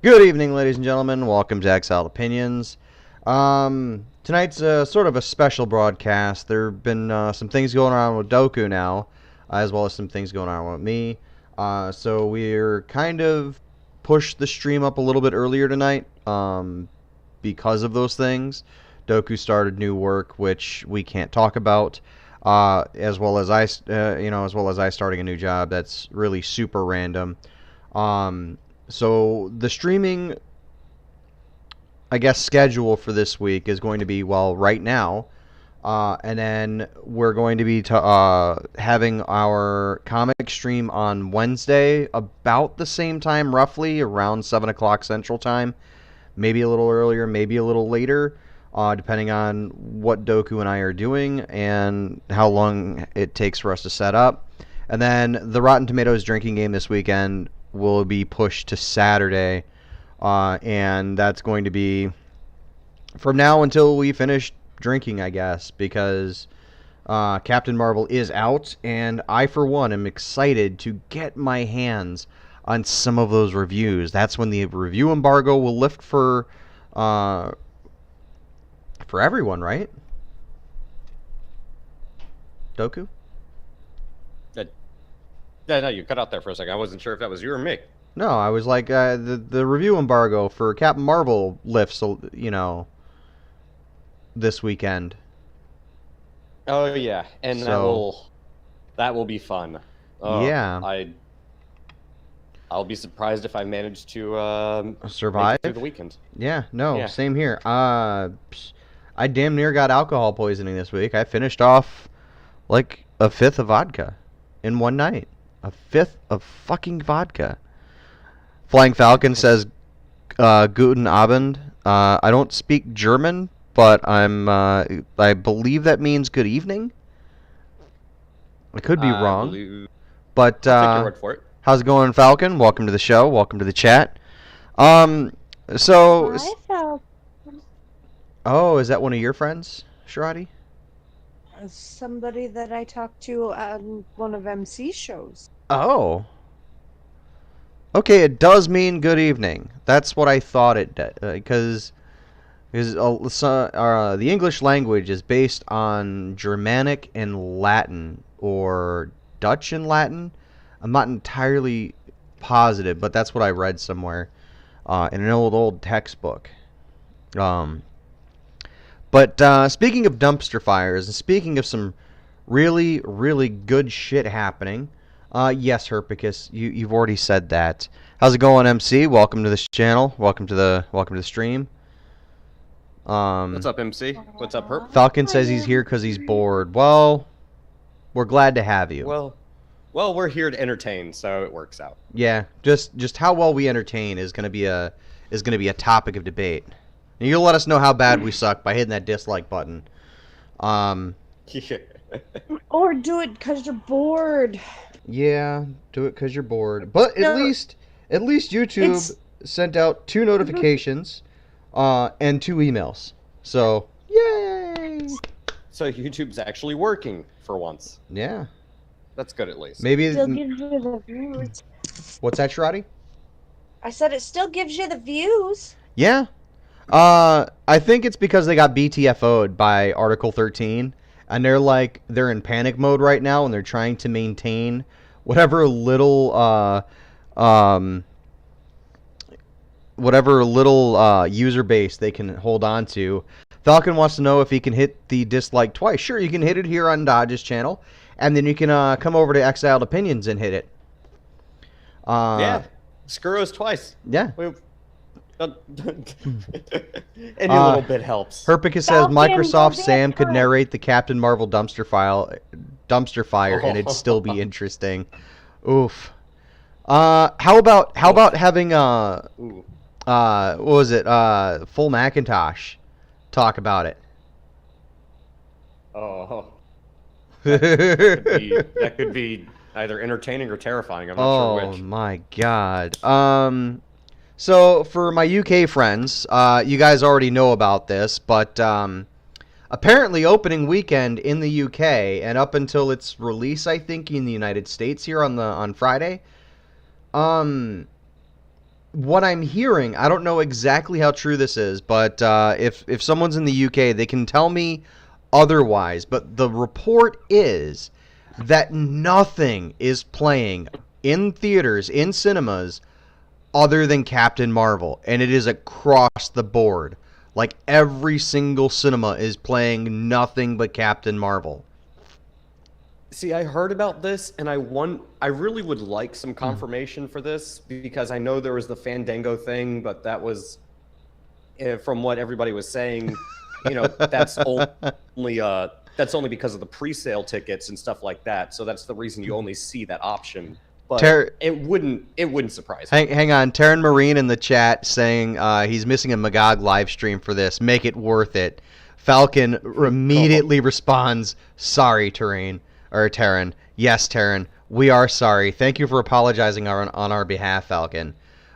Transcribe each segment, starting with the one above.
Good evening, ladies and gentlemen. Welcome to Exiled Opinions. Tonight's sort of a special broadcast. There have been some things going on with Doku now, as well as some things going on with me. So we're kind of pushed the stream up a little bit earlier tonight because of those things. Doku started new work, which we can't talk about, as well as I starting a new job that's really super random. Um, so the streaming, I guess, schedule for this week is going to be, well, right now, and then we're going to be having our comic stream on Wednesday about the same time, roughly around 7 o'clock Central Time. Maybe a little earlier, maybe a little later, depending on what Doku and I are doing and how long it takes for us to set up. And then the Rotten Tomatoes drinking game this weekend will be pushed to Saturday, and that's going to be from now until we finish drinking, I guess, because Captain Marvel is out, and I, for one, am excited to get my hands on some of those reviews. That's when the review embargo will lift uh, for everyone, right? Doku? Uh, Yeah, no, you cut out there for a second. I wasn't sure if that was you or me. No, I was like, the review embargo for Captain Marvel lifts, this weekend. Oh yeah, and So, that will be fun. yeah, I'll be surprised if I manage to make survive. it through the weekend. Yeah, no, Yeah. same here. I damn near got alcohol poisoning this week. I finished off like a fifth of vodka in one night. A fifth of fucking vodka. Flying Falcon says, "Guten Abend." I don't speak German, but I believe that means good evening. I could be I wrong, believe. but I'll take your word for it. how's it going, Falcon? Welcome to the show. Welcome to the chat. Um, so, I felt oh, is that one of your friends, Sharadi? somebody that I talked to on one of MC shows. Oh. Okay, it does mean good evening. That's what I thought it did. Because the English language is based on Germanic and Latin, or Dutch and Latin. I'm not entirely positive, but that's what I read somewhere in an old textbook. Um, but speaking of dumpster fires, and speaking of some really, really good shit happening, yes, Herpicus, you've already said that. How's it going, MC? Welcome to this channel. Welcome to the stream. What's up, MC? What's up, Herp? Falcon says he's here because he's bored. Well, we're glad to have you. Well, we're here to entertain, so it works out. Yeah, just how well we entertain is gonna be a topic of debate. And you'll let us know how bad we suck by hitting that dislike button. Yeah. Or do it because you're bored. Yeah, do it because you're bored. But No, at least YouTube it's sent out 2 notifications, and 2 emails. So yay! So YouTube's actually working for once. Yeah, That's good, at least. maybe. still gives you the views. What's that, Sharadi? I said it still gives you the views. Yeah. I think it's because they got BTFO'd by Article 13, and they're in panic mode right now, and they're trying to maintain whatever little user base they can hold on to. Falcon wants to know if he can hit the dislike twice. Sure, you can hit it here on Dodge's channel, and then you can come over to Exiled Opinions and hit it. Yeah. Screw us twice. Yeah. Any little bit helps. Herpicus says Falcon, Microsoft go Sam get could her. narrate the Captain Marvel dumpster fire, and it'd still be interesting. Oof. How about having Ooh. what was it? Full Macintosh talk about it. Oh, Oh that could be either entertaining or terrifying. I'm not sure which. my god. So for my UK friends, you guys already know about this, but apparently opening weekend in the UK and up until its release, I think in the United States here on Friday, what I'm hearing, I don't know exactly how true this is, but if someone's in the UK, they can tell me otherwise. But the report is that nothing is playing in theaters, in cinemas, other than Captain Marvel, and it is across the board. Like every single cinema is playing nothing but Captain Marvel. See, I heard about this, and I really would like some confirmation for this because I know there was the Fandango thing, but that was, from what everybody was saying, that's only because of the pre-sale tickets and stuff like that. So that's the reason you only see that option. But it wouldn't surprise me. Hang on, Taryn Marine in the chat saying he's missing a Magog live stream for this. Make it worth it. Falcon immediately responds, "Sorry, Taryn." Or Taryn. "Yes, Taryn, we are sorry. Thank you for apologizing on our behalf, Falcon."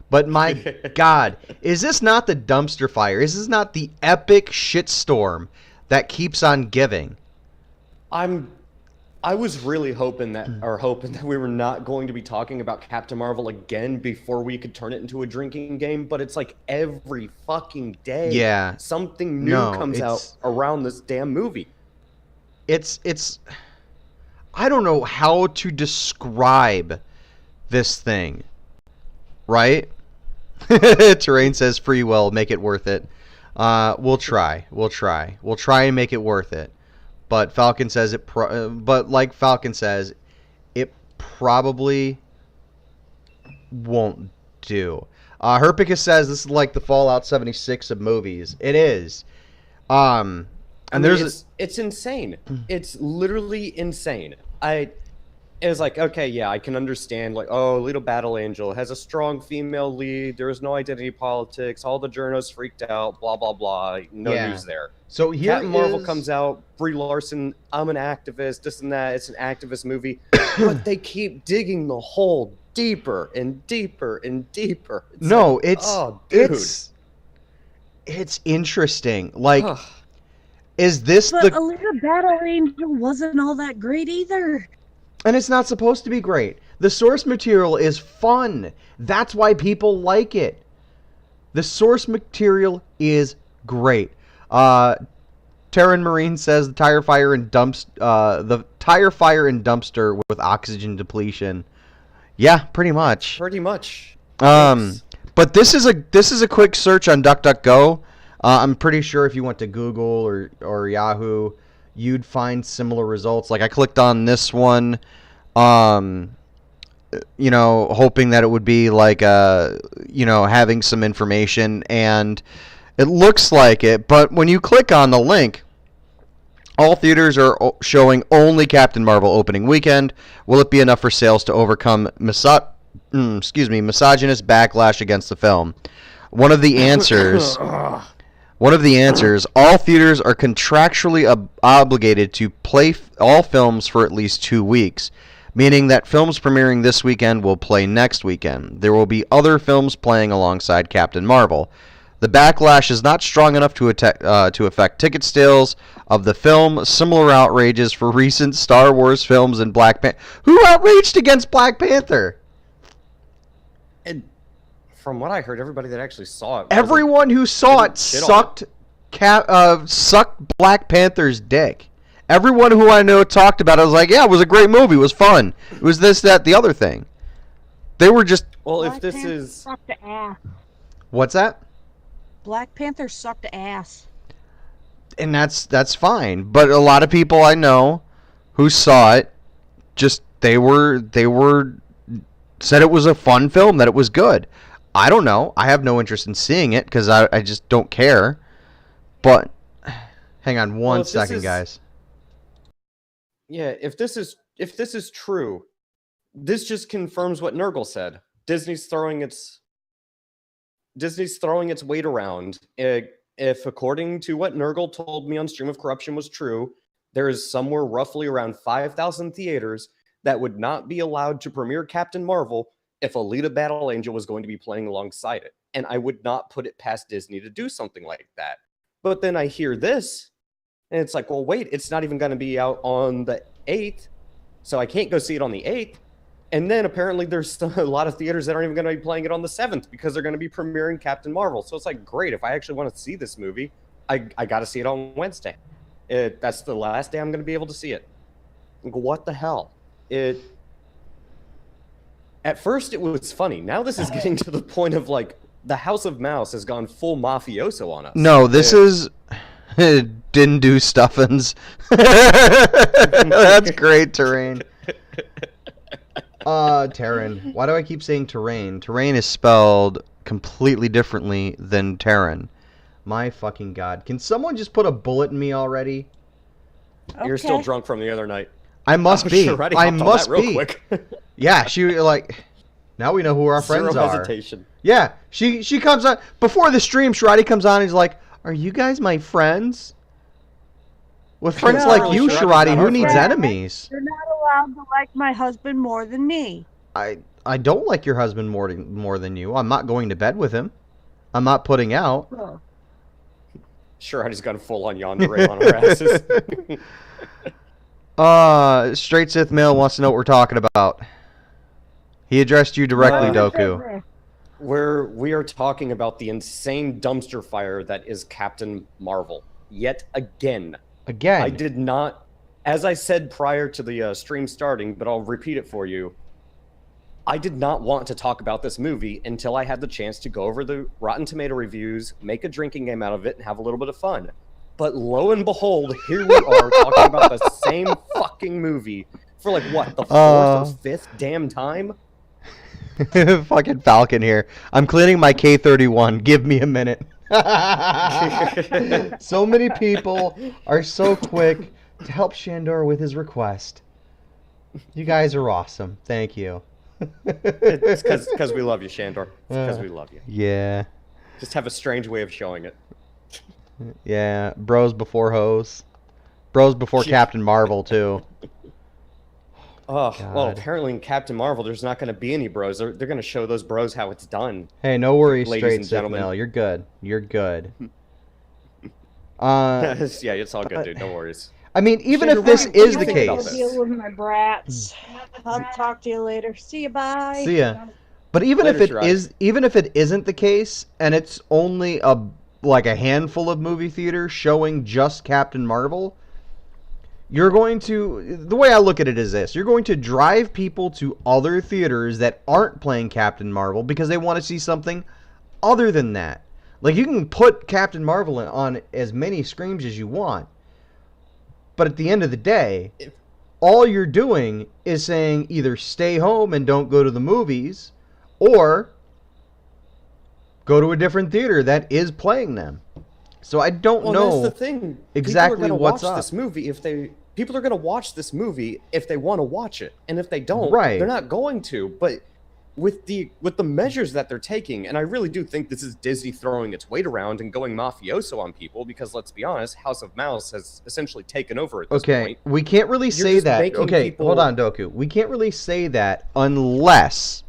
But my God, is this not the dumpster fire? Is this not the epic shitstorm that keeps on giving? I was really hoping that we were not going to be talking about Captain Marvel again before we could turn it into a drinking game, but it's like every fucking day something new comes out around this damn movie. It's I don't know how to describe this thing. Right? Terrain says free will, make it worth it. We'll try. We'll try and make it worth it. But Falcon says but like Falcon says, it probably won't do. Herpicus says this is like the Fallout 76 of movies. It is. It's insane. It's literally insane. It was like, okay, yeah, I can understand, like, oh, Little Battle Angel has a strong female lead, there was no identity politics, all the journos freaked out, blah, blah, blah, no news there. So here Captain Marvel comes out, Brie Larson, I'm an activist, this and that, it's an activist movie, but they keep digging the hole deeper and deeper and deeper. It's interesting. Like, is this but Alita Battle Angel wasn't all that great either. And it's not supposed to be great. The source material is fun. That's why people like it. The source material is great. Terran Marine says the tire fire and dumpster with oxygen depletion. Yeah, pretty much. Pretty much. But this is a quick search on DuckDuckGo. I'm pretty sure if you went to Google or Yahoo, you'd find similar results. Like I clicked on this one, hoping that it would be like having some information, and it looks like it. But when you click on the link, all theaters are showing only Captain Marvel opening weekend. Will it be enough for sales to overcome misogynist backlash against the film? One of the answers, all theaters are contractually obligated to play all films for at least 2 weeks, meaning that films premiering this weekend will play next weekend. There will be other films playing alongside Captain Marvel. The backlash is not strong enough to affect ticket sales of the film. Similar outrages for recent Star Wars films and Black Panther. Who outraged against Black Panther? And from what I heard, everybody that actually saw it, everyone who saw it sucked Black Panther's dick. Everyone who I know talked about it was like, yeah, it was a great movie, it was fun. It was this, that, the other thing. They were just... Well, if this is... Sucked ass. What's that? Black Panther sucked ass. And that's fine. But a lot of people I know who saw it, just they were said it was a fun film, that it was good. I don't know. I have no interest in seeing it because I just don't care. But hang on one second, guys. Yeah, if this is true, this just confirms what Nurgle said. Disney's throwing its weight around. If according to what Nurgle told me on Stream of Corruption was true, there is somewhere roughly around 5,000 theaters that would not be allowed to premiere Captain Marvel if Alita Battle Angel was going to be playing alongside it. And I would not put it past Disney to do something like that. But then I hear this, and it's like, well, wait, it's not even going to be out on the 8th, so I can't go see it on the 8th. And then apparently there's a lot of theaters that aren't even going to be playing it on the 7th because they're going to be premiering Captain Marvel. So it's like, great, if I actually want to see this movie, I got to see it on Wednesday. That's the last day I'm going to be able to see it. Like, what the hell? At first it was funny. Now this is getting to the point of like the House of Mouse has gone full mafioso on us. No, this is didn't do stuffins. That's great, Terrain. Terran. Why do I keep saying Terrain? Terrain is spelled completely differently than Terran. My fucking god. Can someone just put a bullet in me already? You're still drunk from the other night. I must be. Sure, I must real be. Quick. Yeah, she like. Now we know who our friends Zero are. hesitation. Yeah, she comes on before the stream. Shreddy comes on. And he's like, "Are you guys my friends?" With friends No. like you, Shreddy's Shreddy, not who our needs friend. enemies? You're not allowed to like my husband more than me. I don't like your husband more than you. I'm not going to bed with him. I'm not putting out. Oh. Sure, I just got a full on yandere on our asses. Straight Sith Male wants to know what we're talking about. He addressed you directly, Doku. We are talking about the insane dumpster fire that is Captain Marvel. Yet again. Again. I did not, as I said prior to the stream starting, but I'll repeat it for you. I did not want to talk about this movie until I had the chance to go over the Rotten Tomato reviews, make a drinking game out of it, and have a little bit of fun. But lo and behold, here we are talking about the same fucking movie for like what, the 4th or 5th damn time? Fucking Falcon here. I'm cleaning my K31. Give me a minute. So many people are so quick to help Shandor with his request. You guys are awesome. Thank you. It's because we love you, Shandor. It's because we love you. Yeah. Just have a strange way of showing it. Yeah. Bros before hoes. Bros before Captain Marvel, too. Oh, well, God. apparently in Captain Marvel, there's not going to be any bros. They're going to show those bros how it's done. Hey, no worries, Ladies Straight and Sith gentlemen. Male. You're good. You're good. Yeah, it's all good, dude. No worries. I mean, even Shandor, if this what do you is the think about case. this? Deal with my brats. I'll talk to you later. See you. Bye. See ya. But even Later, if it Sherrod. is, even if it isn't the case, and it's only a handful of movie theaters showing just Captain Marvel, you're going to. The way I look at it is this: you're going to drive people to other theaters that aren't playing Captain Marvel because they want to see something other than that. Like, you can put Captain Marvel on as many screens as you want, but at the end of the day, all you're doing is saying either stay home and don't go to the movies, or go to a different theater that is playing them. So I don't Well, know that's the thing. exactly People are gonna what's watch up. this movie people are going to watch this movie if they want to watch it, and if they don't, Right. they're not going to. But with the measures that they're taking, and I really do think this is Disney throwing its weight around and going mafioso on people, because let's be honest, House of Mouse has essentially taken over at this Okay, point. we can't really You're say just that. making Okay, people- hold on, Doku. We can't really say that unless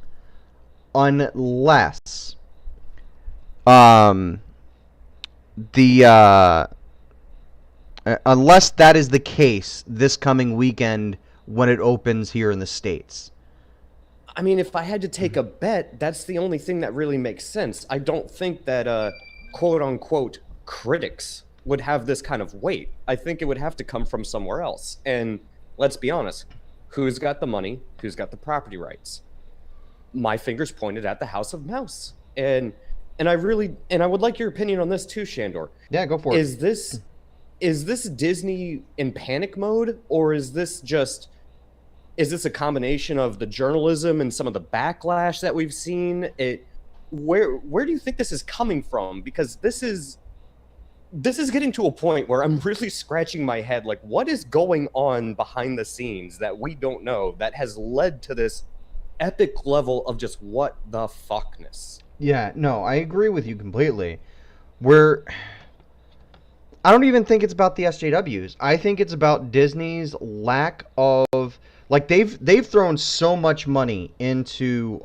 unless that is the case this coming weekend when it opens here in the States. I mean, if I had to take a bet, that's the only thing that really makes sense. I don't think that quote-unquote critics would have this kind of weight. I think it would have to come from somewhere else. And let's be honest, who's got the money? Who's got the property rights? My finger's pointed at the House of Mouse. And I would like your opinion on this too, Shandor. Yeah, go for it. Is this Disney in panic mode, or is this a combination of the journalism and some of the backlash that we've seen? Where do you think this is coming from? Because this is getting to a point where I'm really scratching my head, like, what is going on behind the scenes that we don't know that has led to this epic level of just what the fuckness? Yeah, no, I agree with you completely. I don't even think it's about the SJWs. I think it's about Disney's lack of, like, they've thrown so much money into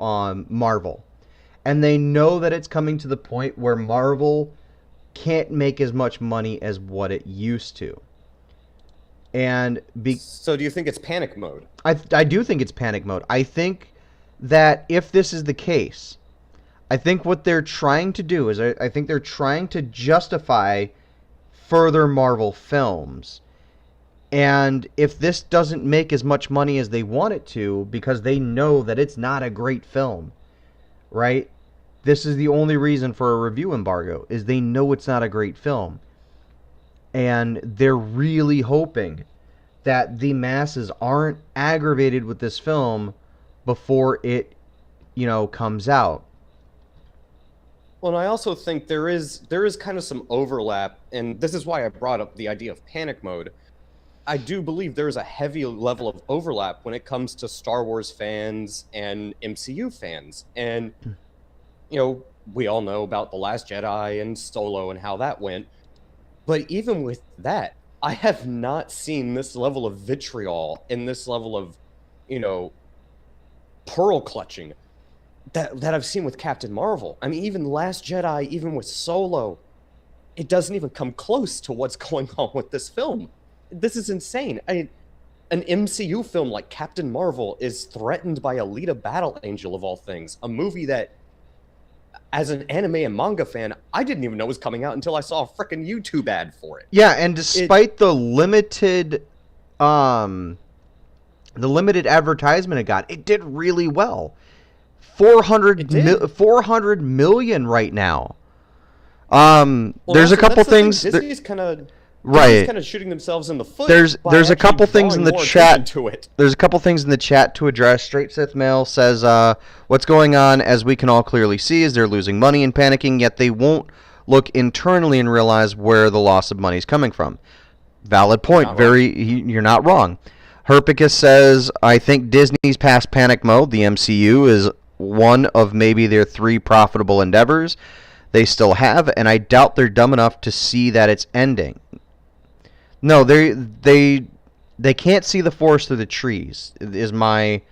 Marvel, and they know that it's coming to the point where Marvel can't make as much money as what it used to. And So do you think it's panic mode? I do think it's panic mode. I think that if this is the case, I think what they're trying to do is I think they're trying to justify further Marvel films. And if this doesn't make as much money as they want it to, because they know that it's not a great film, right? This is the only reason for a review embargo, is they know it's not a great film. And they're really hoping that the masses aren't aggravated with this film before it, comes out. Well, and I also think there is kind of some overlap, and this is why I brought up the idea of panic mode. I do believe there's a heavy level of overlap when it comes to Star Wars fans and MCU fans. And, we all know about The Last Jedi and Solo and how that went. But even with that, I have not seen this level of vitriol and this level of, pearl clutching that I've seen with Captain Marvel. I mean, even Last Jedi, even with Solo, it doesn't even come close to what's going on with this film. This is insane. An MCU film like Captain Marvel is threatened by Alita Battle Angel, of all things. A movie that, as an anime and manga fan, I didn't even know was coming out until I saw a freaking YouTube ad for it. Yeah, and despite the limited advertisement it got, it did really well. 400 million right now. There's a couple things. Disney's kind of shooting themselves in the foot. There's a couple things in the chat. To it. There's a couple things in the chat to address. Straight Sith Mail says, "What's going on? As we can all clearly see, is they're losing money and panicking. Yet they won't look internally and realize where the loss of money is coming from." Valid point. You're not wrong. Herpicus says, "I think Disney's past panic mode. The MCU is one of maybe their 3 profitable endeavors they still have, and I doubt they're dumb enough to see that it's ending." No, they can't see the forest through the trees. Is what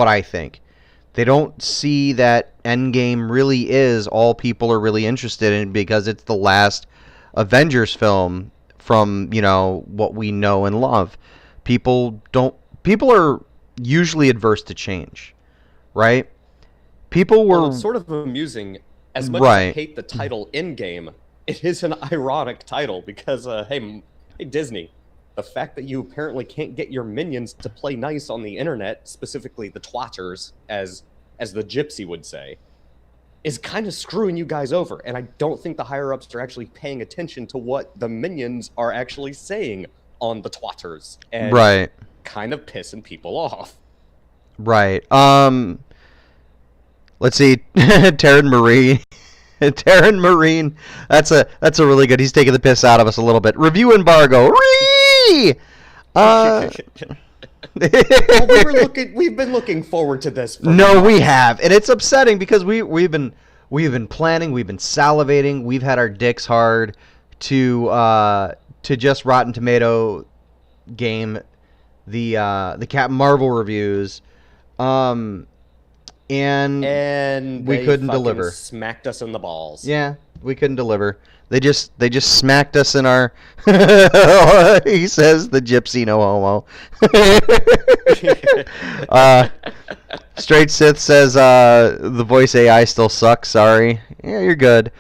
I think. They don't see that Endgame really is all people are really interested in, because it's the last Avengers film from, what we know and love. People are usually adverse to change, right? It's sort of amusing. As much as I hate the title Endgame, it is an ironic title because, hey Disney, the fact that you apparently can't get your minions to play nice on the internet, specifically the twatters, as the gypsy would say, is kind of screwing you guys over. And I don't think the higher-ups are actually paying attention to what the minions are actually saying on the twatters. And kind of pissing people off. Right. Let's see, Terran Marine. Terran Marine. That's a really good. He's taking the piss out of us a little bit. Review embargo. Well, we've been looking forward to this. We have, and it's upsetting because we've been planning, we've been salivating, we've had our dicks hard to just Rotten Tomato game the Captain Marvel reviews. And we couldn't deliver. Smacked us in the balls. Yeah, we couldn't deliver. They just smacked us in our. He says the gypsy no homo. Straight Sith says the voice AI still sucks. Sorry. Yeah, you're good.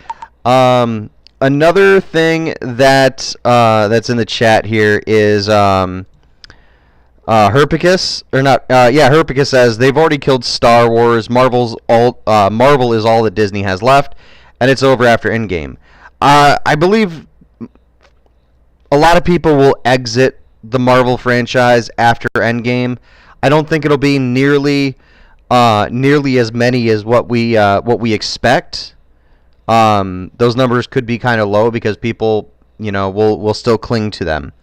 Another thing that's in the chat here is Herpicus, or not? Herpicus says they've already killed Star Wars. Marvel is all that Disney has left, and it's over after Endgame. I believe a lot of people will exit the Marvel franchise after Endgame. I don't think it'll be nearly as many as what we expect. Those numbers could be kind of low because people, will still cling to them.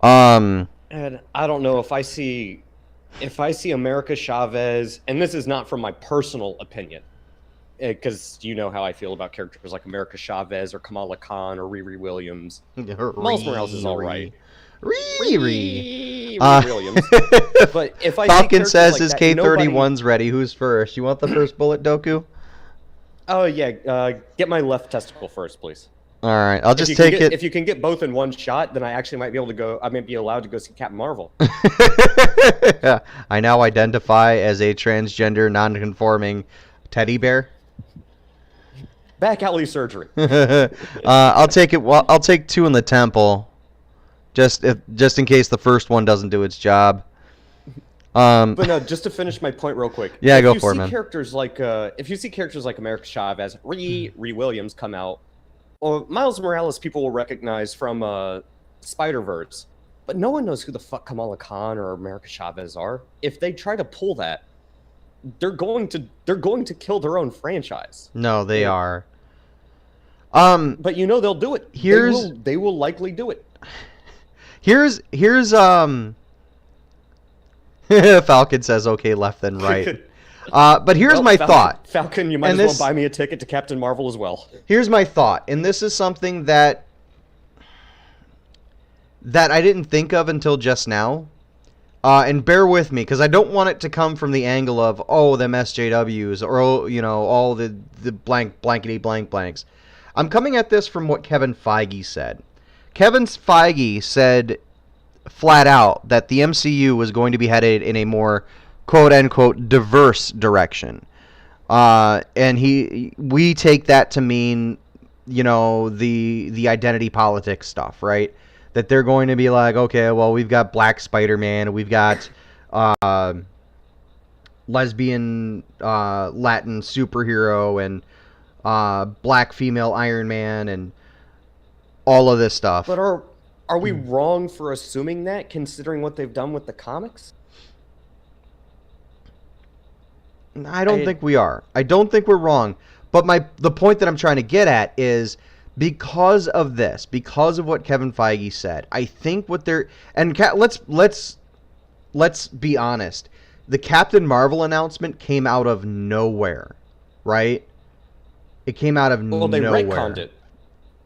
And I don't know if I see America Chavez, and this is not from my personal opinion, because you know how I feel about characters like America Chavez or Kamala Khan or Riri Williams. Miles Morales is all right. Riri Williams. But if I Falcon says like his that, K-31's ready. Who's first? You want the first bullet, Doku? Oh yeah, get my left testicle first, please. All right, I'll just If you can take get- it. If you can get both in one shot, then I actually might be able to go. I might be allowed to go see Captain Marvel. I now identify as a transgender, non-conforming teddy bear. Back alley surgery. I'll take it. Well, I'll take 2 in the temple, just in case the first one doesn't do its job. But no, just to finish my point real quick. Yeah, go if for it, you man. see characters like if you see characters like America Chavez, Ree Williams come out, or Miles Morales, people will recognize from Spider-Verse, but no one knows who the fuck Kamala Khan or America Chavez are. If they try to pull that, they're going to kill their own franchise. No, they Yeah. are. But you know they'll do it. Here's- they will likely do it. Here's Falcon says okay, left then right. But here's Well, my Falcon, thought. Falcon, you might And as this- well buy me a ticket to Captain Marvel as well. Here's my thought, and this is something that I didn't think of until just now. And bear with me, because I don't want it to come from the angle of, oh, them SJWs, or, oh, you know, all the blankety blank blanks. I'm coming at this from what Kevin Feige said. Kevin Feige said flat out that the MCU was going to be headed in a more quote-unquote diverse direction. And we take that to mean, you know, the identity politics stuff, right? That they're going to be like, okay, well, we've got Black Spider-Man, we've got lesbian Latin superhero, and black female Iron Man, and all of this stuff. But are we wrong for assuming that, considering what they've done with the comics? I don't think we are. I don't think we're wrong. But the point that I'm trying to get at is because of this, because of what Kevin Feige said, I think what they're let's be honest. The Captain Marvel announcement came out of nowhere, right? It came out of Well, they nowhere. retconned it.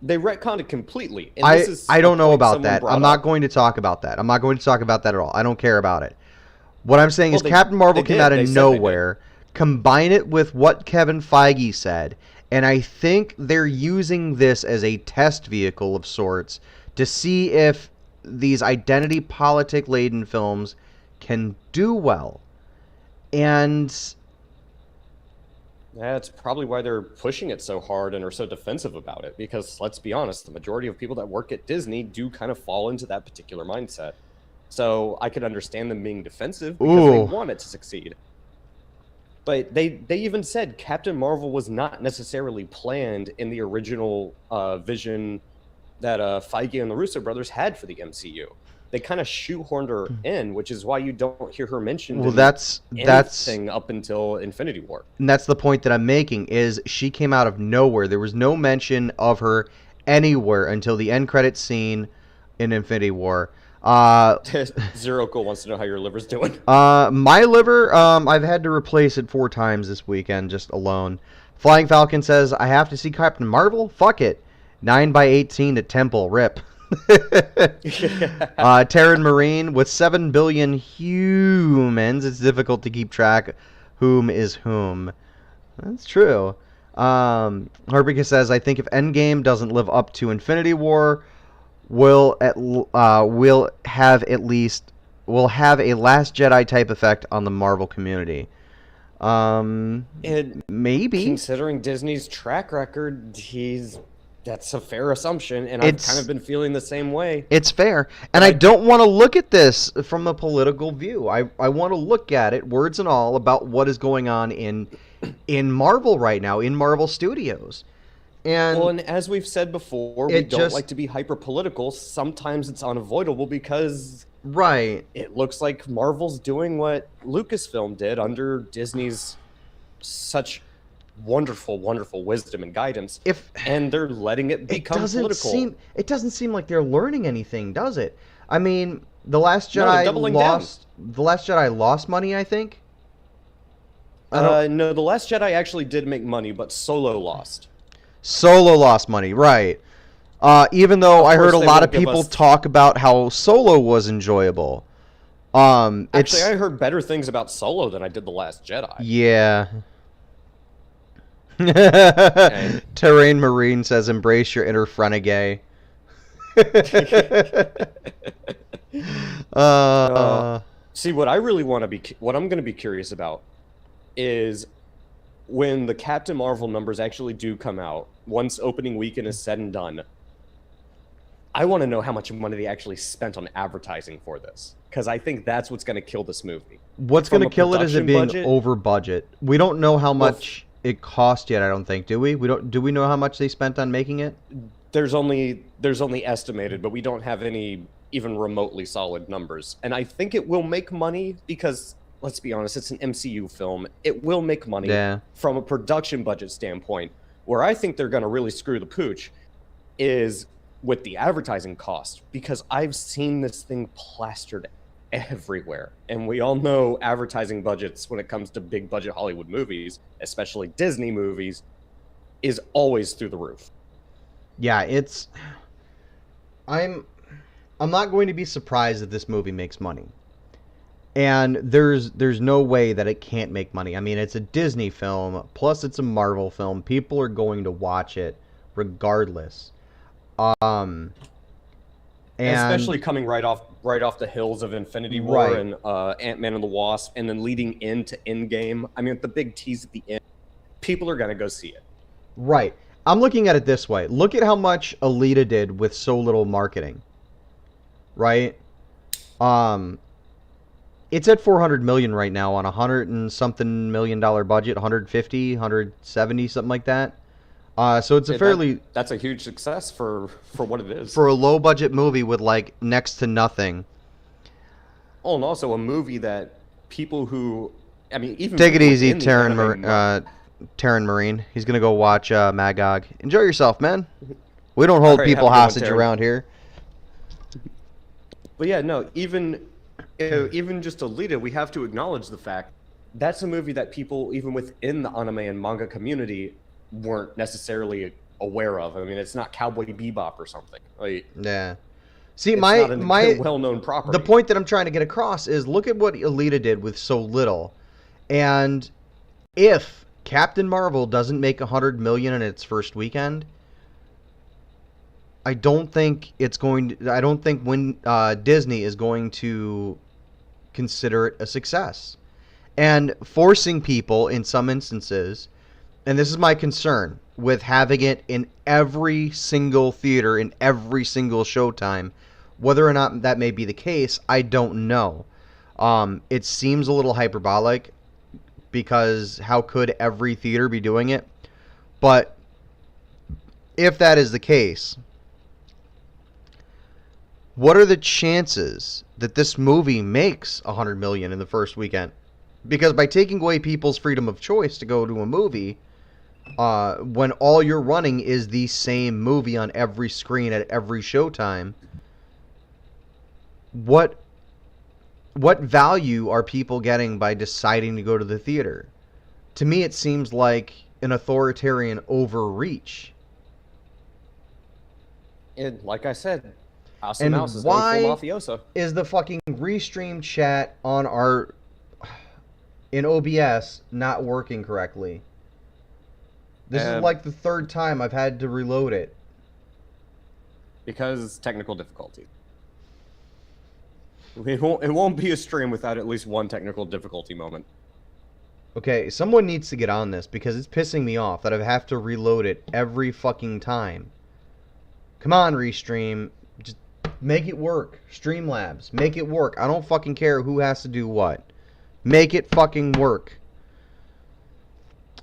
They retconned it completely. And I this is I a don't know point about someone that. brought I'm not up. going to talk about that. I'm not going to talk about that at all. I don't care about it. What I'm saying Well, is they- Captain Marvel they came did. out They of said they did. nowhere. Combine it with what Kevin Feige said, and I think they're using this as a test vehicle of sorts to see if these identity politic laden films can do well. And That's probably why they're pushing it so hard and are so defensive about it. Because let's be honest, the majority of people that work at Disney do kind of fall into that particular mindset. So I could understand them being defensive because Ooh. they want it to succeed. But they even said Captain Marvel was not necessarily planned in the original vision that Feige and the Russo brothers had for the MCU. They kind of shoehorned her in, which is why you don't hear her mentioned. well, in that's anything up until Infinity War. and that's the point that I'm making is she came out of nowhere. There was no mention of her anywhere until the end credits scene in Infinity War. Zero Cool wants to know how your liver's doing. My liver, I've had to replace it 4 times this weekend just alone. Flying Falcon says, I have to see Captain Marvel? Fuck it. 9/18 at Temple, rip. Terran Marine, with 7 billion humans, it's difficult to keep track whom is whom. That's true. Harpika says, I think if Endgame doesn't live up to Infinity War, will have a Last Jedi type effect on the Marvel community. And Maybe. considering Disney's track record, that's a fair assumption, and I've kind of been feeling the same way. It's fair. And I don't want to look at this from a political view. I want to look at it, words and all, about what is going on in Marvel right now, in Marvel Studios. And Well, and as we've said before, we it don't just- like to be hyper political. Sometimes it's unavoidable because right. it looks like Marvel's doing what Lucasfilm did under Disney's such wonderful, wonderful wisdom and guidance, and they're letting it become political. It doesn't seem like they're learning anything, does it? I mean, The Last No, they're Jedi doubling lost money, I think. I don't- No, The Last Jedi actually did make money, but Solo lost. Solo lost money, right. Even though I heard a they lot won't of give people us- talk about how Solo was enjoyable. Actually, I heard better things about Solo than I did The Last Jedi. Yeah. Terrain Marine says, "Embrace your inner renegade." uh, See, what I really want to be, what I'm going to be curious about is when the Captain Marvel numbers actually do come out, once opening weekend is said and done, I want to know how much money they actually spent on advertising for this, because I think that's what's going to kill this movie. what's From going a to kill it is it being production budget- over budget. We don't know how Well, much it cost yet. I don't think. Do we? We don't. Do we know how much they spent on making it? There's only estimated, but we don't have any even remotely solid numbers. And I think it will make money because, let's be honest, it's an MCU film. It will make money Yeah. from a production budget standpoint. Where I think they're going to really screw the pooch is with the advertising cost, because I've seen this thing plastered everywhere. And we all know advertising budgets when it comes to big budget Hollywood movies, especially Disney movies, is always through the roof. Yeah, it's. I'm not going to be surprised if this movie makes money. And there's no way that it can't make money. I mean, it's a Disney film, plus it's a Marvel film. People are going to watch it regardless. And Especially coming right off the hills of Infinity War Right. and Ant-Man and the Wasp, and then leading into Endgame. I mean, with the big tease at the end, people are gonna go see it. right. I'm looking at it this way. Look at how much Alita did with so little marketing. Right? It's at 400 million right now on a $100 and something million budget, 150, 170, something like that. So it's a fairly That's a huge success for what it is. for a low budget movie with like next to nothing. Oh, and also a movie that people who, I mean, even Take it people easy, in the anime Terran Marine. He's gonna go watch Magog. Enjoy yourself, man. We don't hold All right, people have a good one, hostage Terran. around here. But yeah, no, even just Alita, we have to acknowledge the fact that's a movie that people, even within the anime and manga community, weren't necessarily aware of. I mean, it's not Cowboy Bebop or something. Like, Yeah. See, it's my not a my well-known property. the point that I'm trying to get across is look at what Alita did with so little, and if Captain Marvel doesn't make 100 million in its first weekend, I don't think when Disney is going to consider it a success, and forcing people in some instances, and this is my concern with having it in every single theater in every single showtime. Whether or not that may be the case, I don't know. It seems a little hyperbolic because how could every theater be doing it? But if that is the case, what are the chances that this movie makes 100 million in the first weekend? Because by taking away people's freedom of choice to go to a movie, when all you're running is the same movie on every screen at every showtime, what value are people getting by deciding to go to the theater? To me, it seems like an authoritarian overreach. And like I said, House And of Mouse is why- going full mafioso. Is the fucking restream chat on our in OBS not working correctly? This is like the third time I've had to reload it. Because technical difficulty. It won't be a stream without at least one technical difficulty moment. Okay, someone needs to get on this because it's pissing me off that I have to reload it every fucking time. Come on, Restream. Just make it work. Streamlabs, make it work. I don't fucking care who has to do what. Make it fucking work.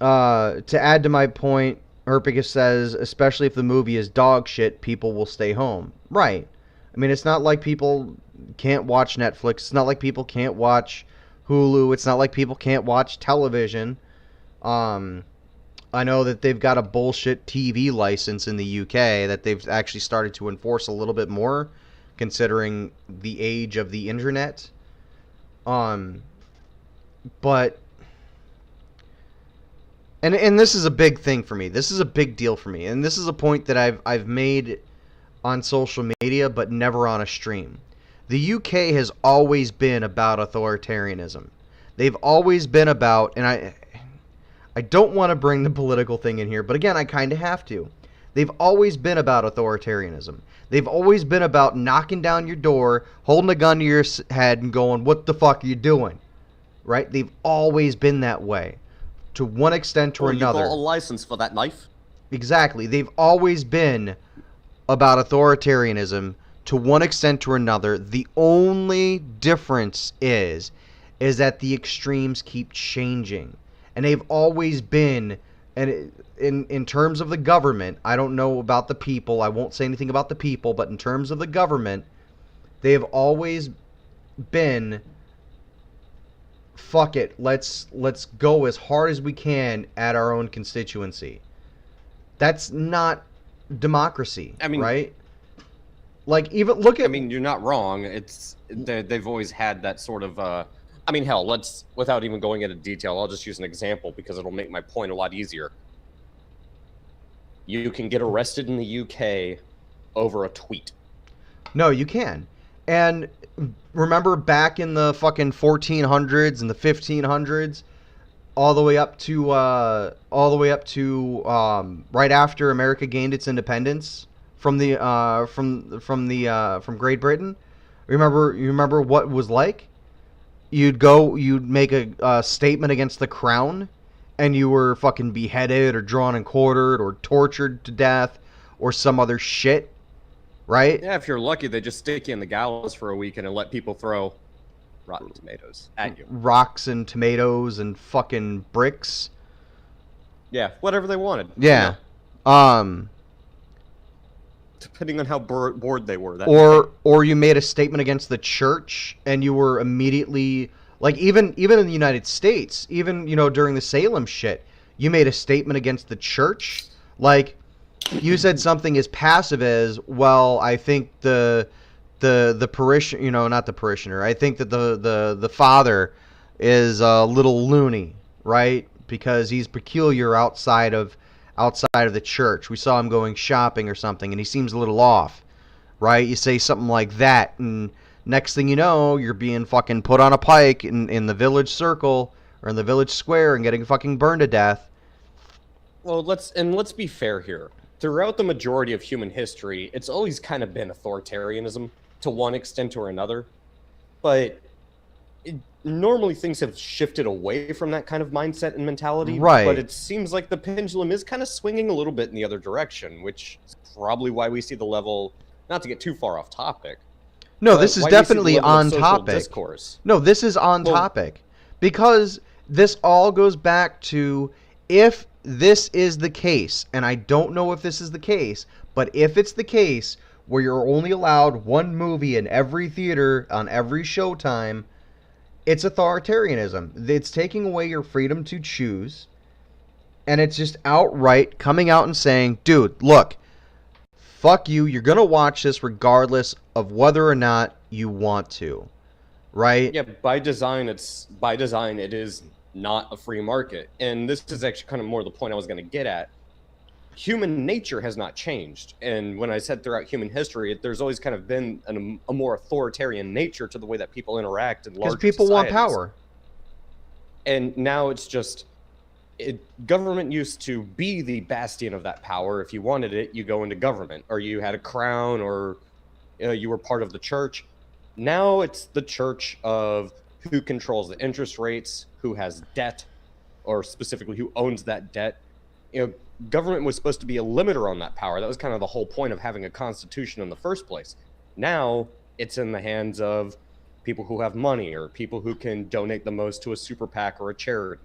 To add to my point, Herpicus says, especially if the movie is dog shit, people will stay home. Right. I mean, it's not like people can't watch Netflix. It's not like people can't watch Hulu. It's not like people can't watch television. I know that they've got a bullshit TV license in the UK that they've actually started to enforce a little bit more, considering the age of the internet. But and this is a big thing for me. This is a big deal for me, and this is a point that I've made on social media, but never on a stream. The UK has always been about authoritarianism. They've always been about, and I don't want to bring the political thing in here, but again, I kind of have to. They've always been about authoritarianism. They've always been about knocking down your door, holding a gun to your head, and going, "What the fuck are you doing?" Right? They've always been that way, to one extent or another. You got a license for that knife? Exactly. They've always been about authoritarianism to one extent or another. The only difference is that the extremes keep changing. And they've always been, and in terms of the government, I don't know about the people, I won't say anything about the people, but in terms of the government, they have always been, fuck it, let's go as hard as we can at our own constituency. That's not democracy, I mean, right? Like, even look at... I mean, you're not wrong. They've always had that sort of... I mean, hell, without even going into detail, I'll just use an example because it'll make my point a lot easier. You can get arrested in the UK over a tweet. No, you can. And remember back in the fucking 1400s and the 1500s, all the way up to right after America gained its independence from Great Britain. You remember what it was like? You'd make a statement against the crown, and you were fucking beheaded or drawn and quartered or tortured to death or some other shit, right? Yeah, if you're lucky, they just stick you in the gallows for a weekend and let people throw rotten tomatoes at you. Rocks and tomatoes and fucking bricks. Yeah, whatever they wanted. Yeah. You know, depending on how bored they were. That day. Or you made a statement against the church and you were immediately, like, even in the United States, even, you know, during the Salem shit, you made a statement against the church. Like, you said something as passive as, well, I think the parishioner, you know, not the parishioner, I think that the father is a little loony, right? Because he's peculiar outside of the church. We saw him going shopping or something, and he seems a little off, right? You say something like that, and next thing you know, you're being fucking put on a pike in the village circle or in the village square and getting fucking burned to death. Well, let's be fair here. Throughout the majority of human history, it's always kind of been authoritarianism to one extent or another, but normally things have shifted away from that kind of mindset and mentality. Right. But it seems like the pendulum is kind of swinging a little bit in the other direction, which is probably why we see the level, not to get too far off topic. No, this is why do you see the definitely level of on social topic. discourse? No, this is on topic. Because this all goes back to, if this is the case, and I don't know if this is the case, but if it's the case where you're only allowed one movie in every theater on every showtime, it's authoritarianism. It's taking away your freedom to choose, and it's just outright coming out and saying, dude, look, fuck you, you're going to watch this regardless of whether or not you want to, right? Yeah, by design, it is not a free market. And this is actually kind of more the point I was going to get at. Human nature has not changed. And when I said throughout human history, there's always kind of been a more authoritarian nature to the way that people interact in larger Because people want societies. power. And now it's just, government used to be the bastion of that power. If you wanted it, you go into government, or you had a crown, or you were part of the church. Now it's the church of who controls the interest rates, who has debt, or specifically who owns that debt. You know, government was supposed to be a limiter on that power. That was kind of the whole point of having a constitution in the first place. Now it's in the hands of people who have money, or people who can donate the most to a super PAC or a charity.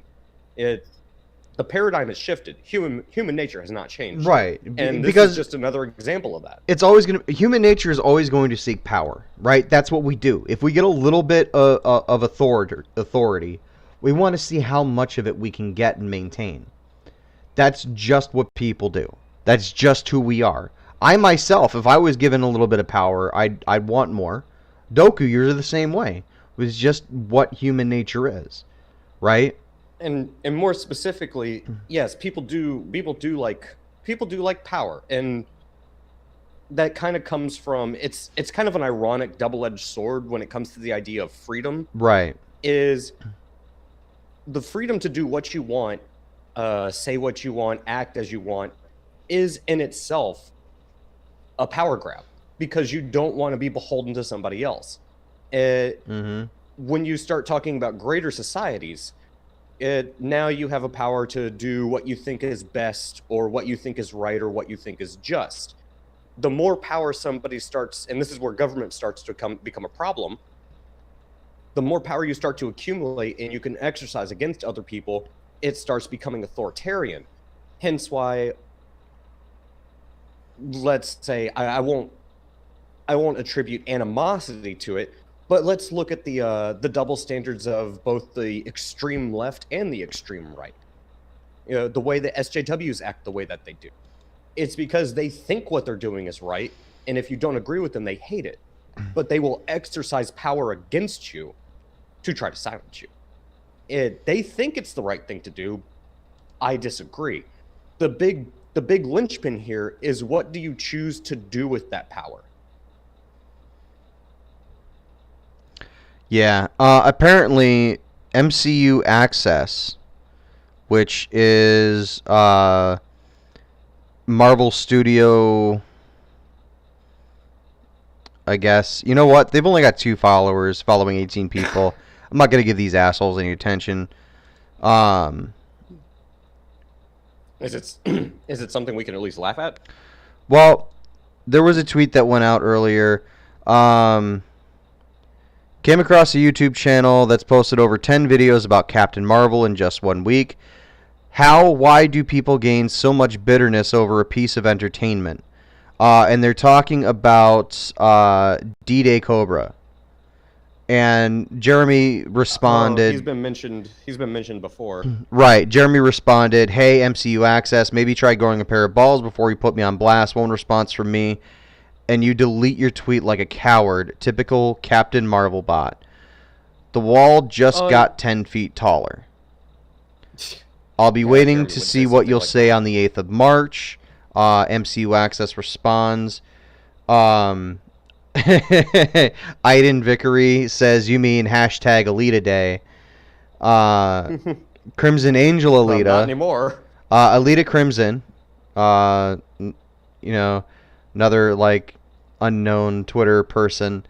The paradigm has shifted. Human nature has not changed. Right. And because this is just another example of that. it's always going to, human nature is always going to seek power, right? That's what we do. If we get a little bit of authority, we want to see how much of it we can get and maintain. That's just what people do. That's just who we are. I myself, if I was given a little bit of power, I'd want more. Doku, you're the same way. It's just what human nature is, right? And more specifically, yes, people do like power, and that kind of comes from, it's kind of an ironic double-edged sword when it comes to the idea of freedom. Right. Is the freedom to do what you want say what you want, act as you want, is in itself a power grab because you don't want to be beholden to somebody else. Mm-hmm. When you start talking about greater societies, now you have a power to do what you think is best or what you think is right or what you think is just. The more power somebody starts, and this is where government starts to become a problem, the more power you start to accumulate and you can exercise against other people, it starts becoming authoritarian. Hence why, let's say, I won't attribute animosity to it, but let's look at the double standards of both the extreme left and the extreme right. You know, the way the SJWs act the way that they do. It's because they think what they're doing is right, and if you don't agree with them, they hate it. But they will exercise power against you to try to silence you. They think it's the right thing to do. I disagree. The big linchpin here is, what do you choose to do with that power? Yeah. Apparently, MCU Access, which is Marvel Studio, I guess. You know what? They've only got 2 followers, following 18 people. I'm not gonna give these assholes any attention. Is it something we can at least laugh at? Well, there was a tweet that went out earlier. Came across a YouTube channel that's posted over 10 videos about Captain Marvel in just 1 week. Why do people gain so much bitterness over a piece of entertainment? And they're talking about D-Day Cobra. And Jeremy responded... He's been mentioned before. Right. Jeremy responded, "Hey, MCU Access, maybe try growing a pair of balls before you put me on blast." One response from me, "And you delete your tweet like a coward. Typical Captain Marvel bot. The wall just got 10 feet taller. I'll be waiting to see what you'll say on the 8th of March. MCU Access responds. Aiden Vickery says, "You mean hashtag Alita Day." Crimson Angel Alita. Not anymore. Alita Crimson. You know, another, like, unknown Twitter person.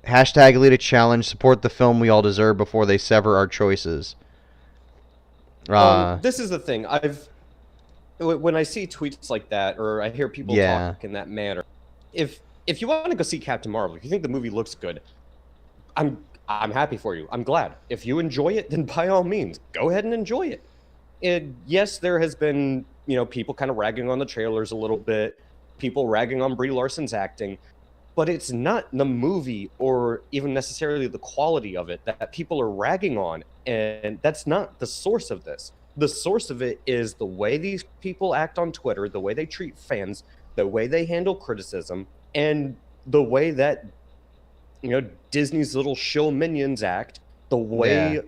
Hashtag Alita Challenge. Support the film we all deserve before they sever our choices. This is the thing. When I see tweets like that, or I hear people talk in that manner, if you want to go see Captain Marvel, if you think the movie looks good, I'm happy for you. I'm glad. If you enjoy it, then by all means, go ahead and enjoy it. Yes, there has been, people kind of ragging on the trailers a little bit, people ragging on Brie Larson's acting, but it's not the movie or even necessarily the quality of it that people are ragging on, and that's not the source of this. The source of it is the way these people act on Twitter, the way they treat fans, the way they handle criticism, and the way that Disney's little shill minions act, the way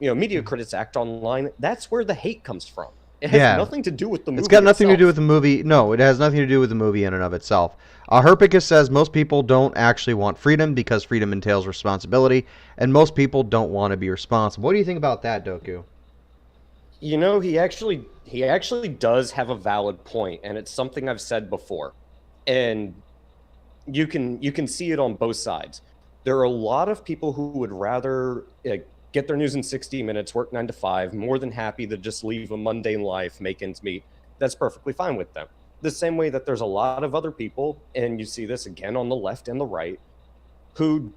media critics act online. That's where the hate comes from. It has nothing to do with the movie. It's got nothing itself. to do with the movie. No, it has nothing to do with the movie in and of itself. Herpicus says most people don't actually want freedom because freedom entails responsibility, and most people don't want to be responsible. What do you think about that, Doku? He actually does have a valid point, and it's something I've said before. And you can see it on both sides. There are a lot of people who would rather get their news in 60 minutes, work 9 to 5, more than happy to just leave a mundane life, make ends meet. That's perfectly fine with them. The same way that there's a lot of other people, and you see this again on the left and the right, who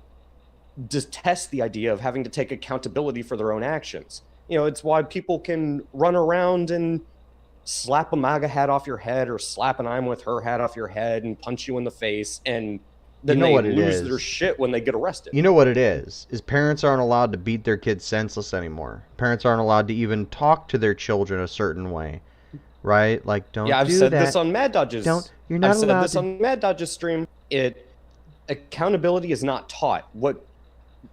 detest the idea of having to take accountability for their own actions. It's why people can run around and slap a MAGA hat off your head or slap an I'm with her hat off your head and punch you in the face, and then they lose their shit when they get arrested. You know what it is parents aren't allowed to beat their kids senseless anymore. Parents aren't allowed to even talk to their children a certain way, right? Like, don't do that. Yeah, I've said this on Mad Dodge's. You're not allowed. I've said this on Mad Dodge's stream. Accountability is not taught.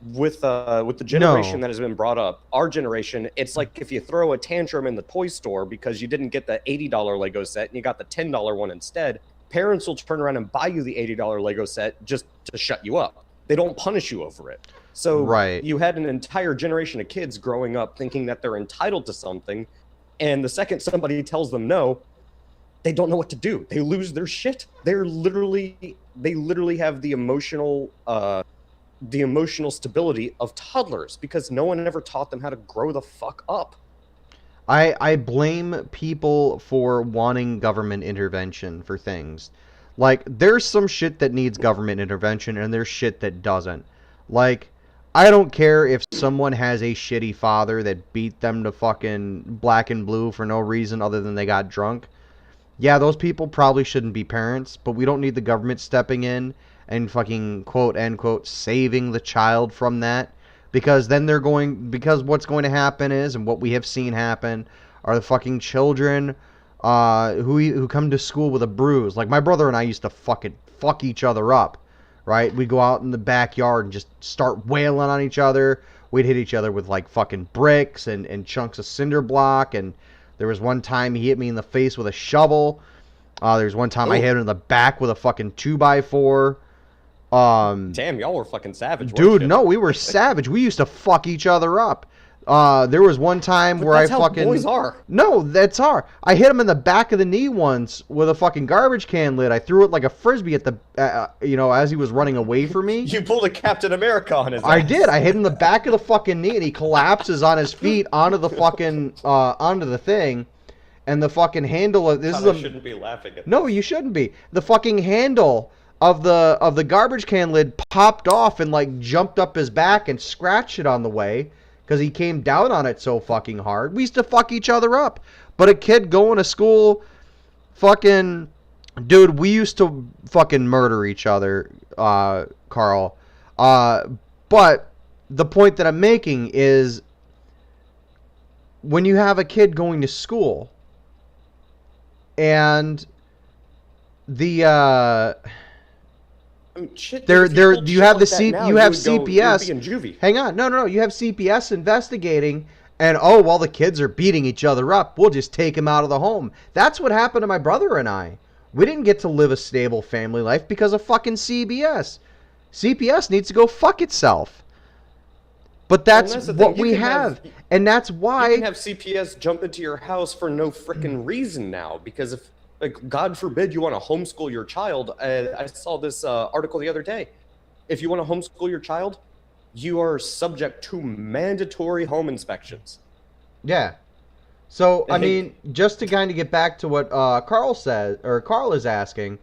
With the generation that has been brought up, our generation, it's like if you throw a tantrum in the toy store because you didn't get the $80 Lego set and you got the $10 one instead, parents will turn around and buy you the $80 Lego set just to shut you up. they don't punish you over it. So Right. you had an entire generation of kids growing up thinking that they're entitled to something, and the second somebody tells them no, they don't know what to do. They lose their shit. They literally have the emotional stability of toddlers because no one ever taught them how to grow the fuck up. I blame people for wanting government intervention for things. Like, there's some shit that needs government intervention, and there's shit that doesn't. Like, I don't care if someone has a shitty father that beat them to fucking black and blue for no reason other than they got drunk. Yeah, those people probably shouldn't be parents, but we don't need the government stepping in and fucking quote unquote saving the child from that. Because because what's going to happen is, and what we have seen happen, are the fucking children who come to school with a bruise. Like, my brother and I used to fucking fuck each other up, right? We'd go out in the backyard and just start wailing on each other. We'd hit each other with, like, fucking bricks and chunks of cinder block. And there was one time he hit me in the face with a shovel. There's one time I hit him in the back with a fucking 2x4. Damn, y'all were fucking savage. Dude, no, we were savage. We used to fuck each other up. There was one time But where that's I how fucking... boys are. No, that's our. I hit him in the back of the knee once with a fucking garbage can lid. I threw it like a frisbee at the, as he was running away from me. You pulled a Captain America on his I ass. did. I hit him in the back of the fucking knee, and he collapses on his feet onto the fucking, onto the thing. And the fucking handle of... I shouldn't be laughing at No, you shouldn't be. The fucking handle of the garbage can lid popped off and like jumped up his back and scratched it on the way because he came down on it so fucking hard. We used to fuck each other up. But a kid going to school, fucking... Dude, we used to fucking murder each other, Carl. But the point that I'm making is when you have a kid going to school and the I mean, shit, There- if there- pulled you shit have like the that C- now, you have would go, CPS. you'd be in juvie. Hang on. No. You have CPS investigating, and oh, while the kids are beating each other up, we'll just take them out of the home. That's what happened to my brother and I. We didn't get to live a stable family life because of fucking CBS. CPS needs to go fuck itself. But that's that's the what thing, you we can have. have- And that's You why... can have CPS jump into your house for no freaking reason now, because if, like, God forbid you want to homeschool your child. I saw this article the other day. If you want to homeschool your child, you are subject to mandatory home inspections. Yeah. So, I Like- mean, just to kind of get back to what Carl said, or Carl is asking,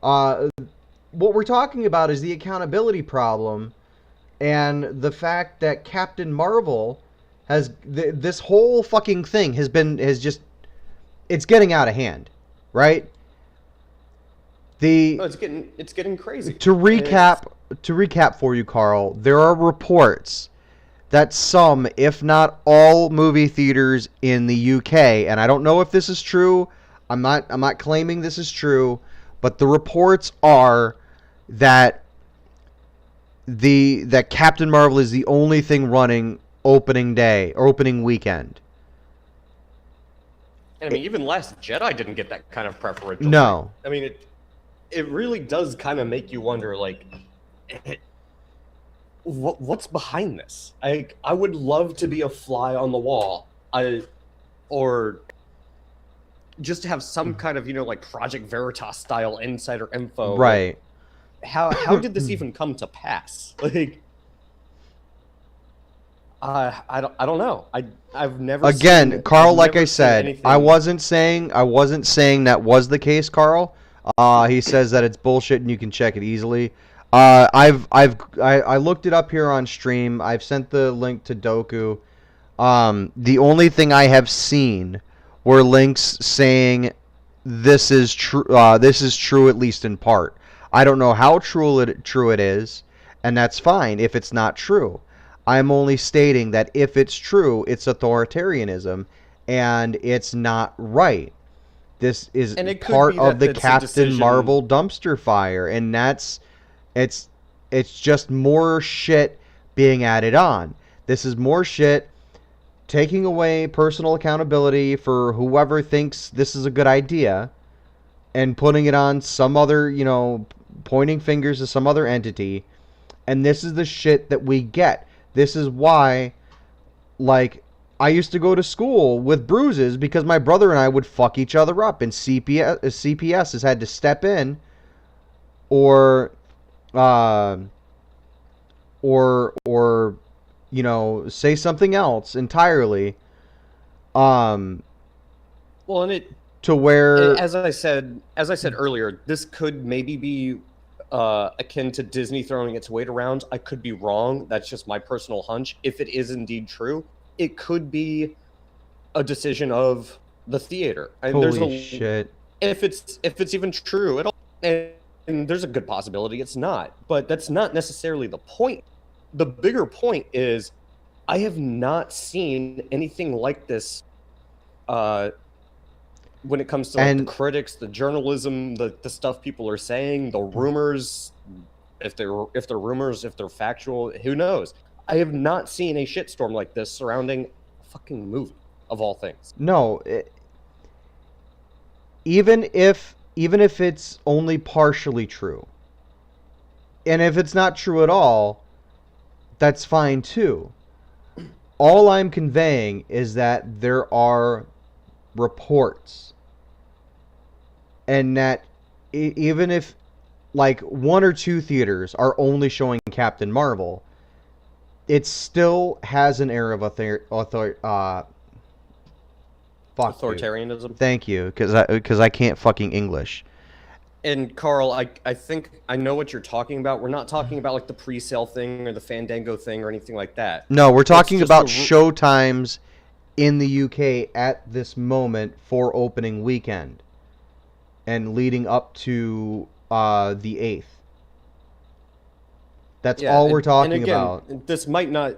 what we're talking about is the accountability problem and the fact that Captain Marvel has, this whole fucking thing it's getting out of hand, right? Oh, it's getting crazy. To recap for you, Carl, there are reports that some, if not all, movie theaters in the UK, and I don't know if this is true. I'm not claiming this is true, but the reports are that that Captain Marvel is the only thing running opening day or opening weekend. I mean, even Last Jedi didn't get that kind of preferential. No. I mean, it really does kind of make you wonder, like, what's behind this? I would love to be a fly on the wall, or just to have some kind of, like, Project Veritas style insider info. Right. How did this even come to pass? Like, I don't know. I've never Again, Carl, like I seen said, anything- I wasn't saying that was the case, Carl. He says that it's bullshit and you can check it easily. I looked it up here on stream. I've sent the link to Doku. The only thing I have seen were links saying this is true. This is true at least in part. I don't know how true it is, and that's fine if it's not true. I'm only stating that if it's true, it's authoritarianism, and it's not right. This is And it could part be of that the it's a Captain decision- Marvel dumpster fire, and it's just more shit being added on. This is more shit taking away personal accountability for whoever thinks this is a good idea and putting it on some other, pointing fingers to some other entity. And this is the shit that we get. This is why, like, I used to go to school with bruises because my brother and I would fuck each other up, and CPS has had to step in, or, uh, or you know, say something else entirely, um, Well, and it, to where as I said earlier, this could maybe be akin to Disney throwing its weight around. I could be wrong. That's just my personal hunch. If it is indeed true, it could be a decision of the theater. holy shit. If it's even true at all, and there's a good possibility it's not, but that's not necessarily the point. The bigger point is, I have not seen anything like this. When it comes to like, the critics, the journalism, the stuff people are saying, the rumors, if they're rumors, if they're factual, who knows? I have not seen a shitstorm like this surrounding a fucking movie, of all things. No, even if it's only partially true, and if it's not true at all, that's fine too. All I'm conveying is that there are reports, and that even if like 1 or 2 theaters are only showing Captain Marvel, it still has an air of authoritarianism. Thank you, because I can't fucking English. And Carl, I think I know what you're talking about. We're not talking about like the pre-sale thing or the Fandango thing or anything like that. No, we're talking about show times in the UK at this moment for opening weekend and leading up to the 8th. That's all we're talking about. This might not.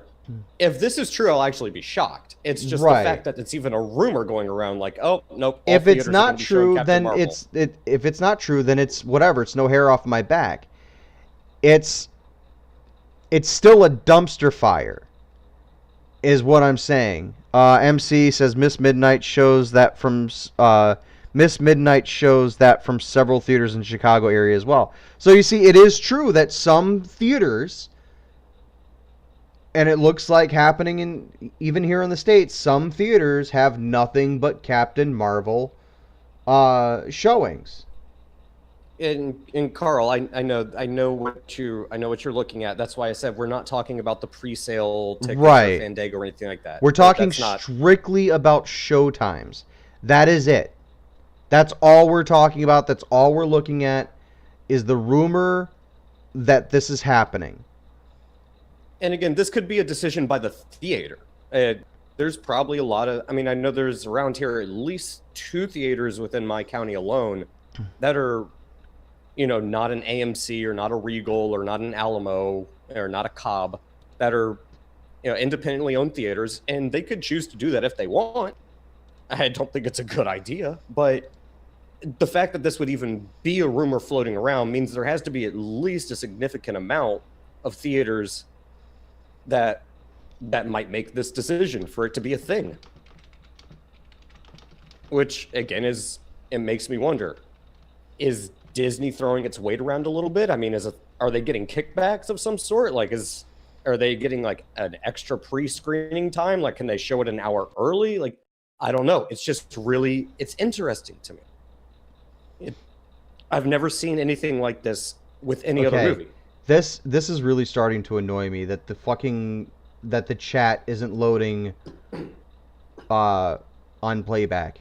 If this is true, I'll actually be shocked. It's just Right. the fact that it's even a rumor going around. Like, oh nope. If it's not true, then if it's not true, then it's whatever. It's no hair off my back. It's still a dumpster fire, is what I'm saying. MC says Miss Midnight shows that from several theaters in Chicago area as well. So you see, it is true that some theaters, and it looks like happening in even here in the States, some theaters have nothing but Captain Marvel showings. And Carl, I know what you're looking at. That's why I said we're not talking about the pre-sale tickets Right. or Fandango or anything like that. We're talking That's not. strictly about show times. That is it. That's all we're talking about. That's all we're looking at, is the rumor that this is happening. And again, this could be a decision by the theater. There's probably a lot of. I mean, I know there's around here at least 2 theaters within my county alone that are, not an AMC or not a Regal or not an Alamo or not a Cobb, that are, independently owned theaters, and they could choose to do that if they want. I don't think it's a good idea, but the fact that this would even be a rumor floating around means there has to be at least a significant amount of theaters that might make this decision for it to be a thing. Which, again, it makes me wonder, is Disney throwing its weight around a little bit? I mean, are they getting kickbacks of some sort? Like, are they getting like an extra pre-screening time? Like, can they show it an hour early? Like, I don't know. It's just really, it's interesting to me. I've never seen anything like this with any other movie. This is really starting to annoy me that the chat isn't loading on playback.